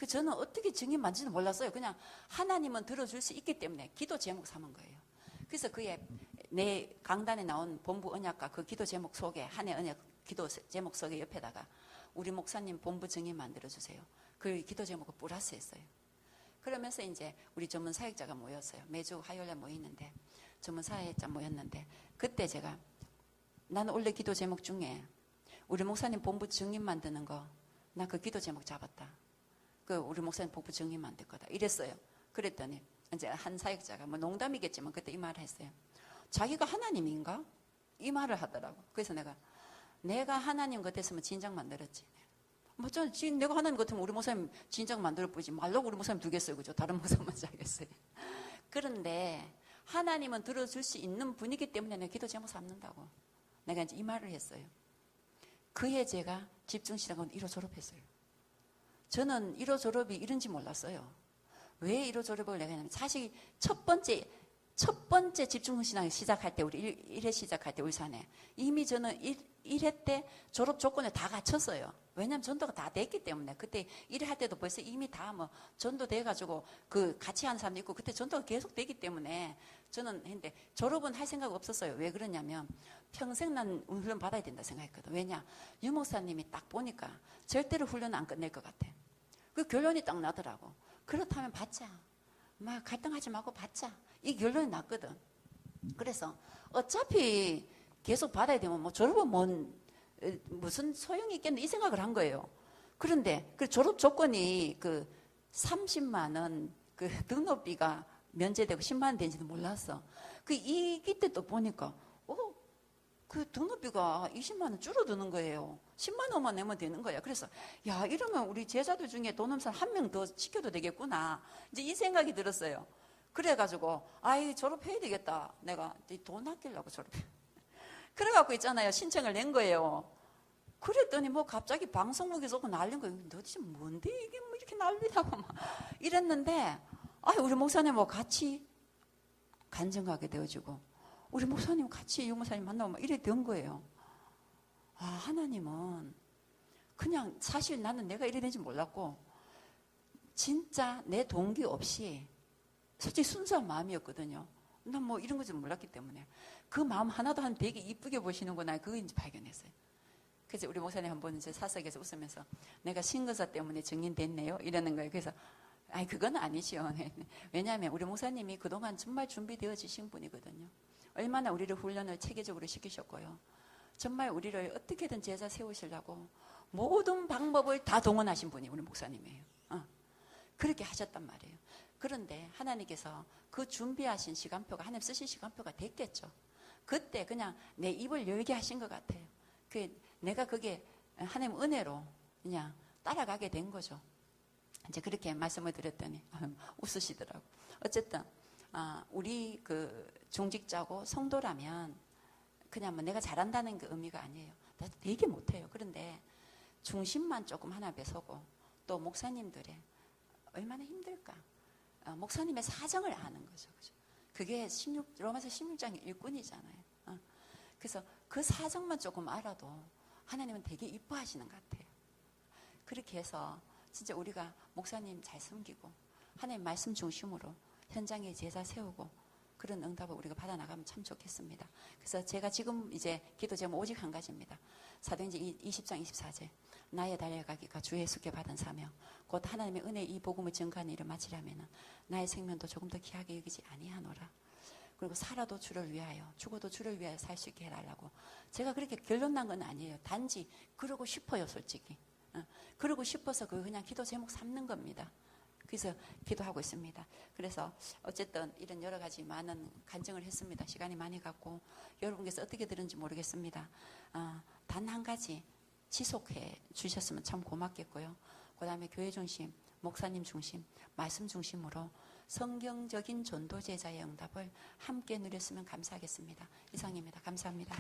저는 어떻게 증인 만지는지 몰랐어요. 그냥 하나님은 들어줄 수 있기 때문에 기도 제목 삼은 거예요. 그래서 내 강단에 나온 본부 언약과 그 기도 제목 속에, 한해 언약 기도 제목 속에 옆에다가 우리 목사님 본부 증인 만들어주세요. 그 기도 제목을 플러스 했어요. 그러면서 이제 우리 전문 사역자가 모였어요. 매주 화요일에 모이는데, 전문 사역자 모였는데, 그때 나는 원래 기도 제목 중에 우리 목사님 본부 증인 만드는 거, 나 그 기도 제목 잡았다. 우리 목사님 본부 증인 만들 거다. 이랬어요. 그랬더니 이제 한 사역자가 뭐 농담이겠지만 그때 이 말을 했어요. 자기가 하나님인가? 이 말을 하더라고. 그래서 내가 하나님 같았으면 진작 만들었지. 지금 내가 하나님 같으면 우리 목사님 진작 만들어 보지 말라고 우리 목사님 두겠어요, 그죠? 다른 목사님만 자겠어요. 그런데 하나님은 들어줄 수 있는 분이기 때문에 내가 기도 제목 삼는다고. 내가 이제 이 말을 했어요. 그해 제가 집중신학원 1호 졸업했어요. 저는 1호 졸업이 이런지 몰랐어요. 왜 1호 졸업을 내가 했냐면, 사실 첫 번째 집중신학을 시작할 때, 우리 1회 시작할 때 울산에 이미 저는 1회 때 졸업 조건을 다 갖췄어요. 왜냐하면 전도가 다 됐기 때문에. 그때 1회 할 때도 벌써 이미 다 전도 돼가지고 같이 하는 사람도 있고, 그때 전도가 계속 되기 때문에 저는 했는데, 졸업은 할 생각 없었어요. 왜 그러냐면 평생 난 훈련 받아야 된다 생각했거든. 왜냐, 유 목사님이 딱 보니까 절대로 훈련 안 끝낼 것 같아. 그 결론이 딱 나더라고. 그렇다면 받자. 막 갈등하지 말고 받자. 이 결론이 났거든. 그래서 어차피 계속 받아야 되면 졸업은 무슨 소용이 있겠네, 이 생각을 한 거예요. 그런데 그 졸업 조건이 30만 원 등록비가 면제되고 10만 원 되는지도 몰랐어. 이때 또 보니까 그 등록비가 20만 원 줄어드는 거예요. 10만 원만 내면 되는 거야. 그래서 야, 이러면 우리 제자들 중에 돈 없는 사람 한 명 더 시켜도 되겠구나. 이제 이 생각이 들었어요. 그래가지고 졸업해야 되겠다. 내가 돈 아끼려고 졸업해. 그래갖고 있잖아요. 신청을 낸 거예요. 그랬더니 뭐 갑자기 방송국에서 오고 난린 거예요. 도대체 뭔데 이게 뭐 이렇게 난리냐고 막 이랬는데, 우리 목사님하고 같이 간증 가게 되어지고, 우리 목사님 같이 유 목사님 만나고 막 이래 된 거예요. 하나님은 그냥 사실 나는 내가 이래 된지 몰랐고, 진짜 내 동기 없이 솔직히 순수한 마음이었거든요. 난 뭐 이런 거 좀 몰랐기 때문에 그 마음 하나도 한 되게 이쁘게 보시는구나, 그거 이제 발견했어요. 그래서 우리 목사님 한 번 이제 사석에서 웃으면서 내가 신거사 때문에 증인됐네요 이러는 거예요. 그래서 그건 아니죠. 왜냐하면 우리 목사님이 그동안 정말 준비되어지신 분이거든요. 얼마나 우리를 훈련을 체계적으로 시키셨고요. 정말 우리를 어떻게든 제자 세우시려고 모든 방법을 다 동원하신 분이 우리 목사님이에요. 그렇게 하셨단 말이에요. 그런데 하나님께서 그 준비하신 시간표가, 하나님 쓰신 시간표가 됐겠죠. 그때 그냥 내 입을 열게 하신 것 같아요. 내가 그게 하나님 은혜로 그냥 따라가게 된 거죠. 이제 그렇게 말씀을 드렸더니 웃으시더라고. 어쨌든 우리 그 중직자고 성도라면 그냥 뭐 내가 잘한다는 그 의미가 아니에요. 나 되게 못해요. 그런데 중심만 조금 하나 서고, 또 목사님들의 얼마나 힘들까. 목사님의 사정을 아는 거죠. 그죠? 그게 로마서 16장 일꾼이잖아요. 그래서 그 사정만 조금 알아도 하나님은 되게 이뻐하시는 것 같아요. 그렇게 해서 진짜 우리가 목사님 잘 섬기고 하나님 말씀 중심으로 현장에 제자 세우고 그런 응답을 우리가 받아나가면 참 좋겠습니다. 그래서 제가 지금 이제 기도 제목 오직 한 가지입니다. 사도행전 20장 24절. 나의 달려가기가 주 예수께 받은 사명, 곧 하나님의 은혜 이 복음을 증거하는 일을 마치려면 나의 생명도 조금 더 귀하게 여기지 아니하노라. 그리고 살아도 주를 위하여, 죽어도 주를 위하여 살 수 있게 해달라고. 제가 그렇게 결론 난 건 아니에요. 단지 그러고 싶어요, 솔직히. 그러고 싶어서 그거 그냥 기도 제목 삼는 겁니다. 그래서 기도하고 있습니다. 그래서 어쨌든 이런 여러 가지 많은 간증을 했습니다. 시간이 많이 갔고 여러분께서 어떻게 들은지 모르겠습니다. 단 한 가지 지속해 주셨으면 참 고맙겠고요. 그 다음에 교회 중심, 목사님 중심, 말씀 중심으로 성경적인 전도 제자의 응답을 함께 누렸으면 감사하겠습니다. 이상입니다. 감사합니다.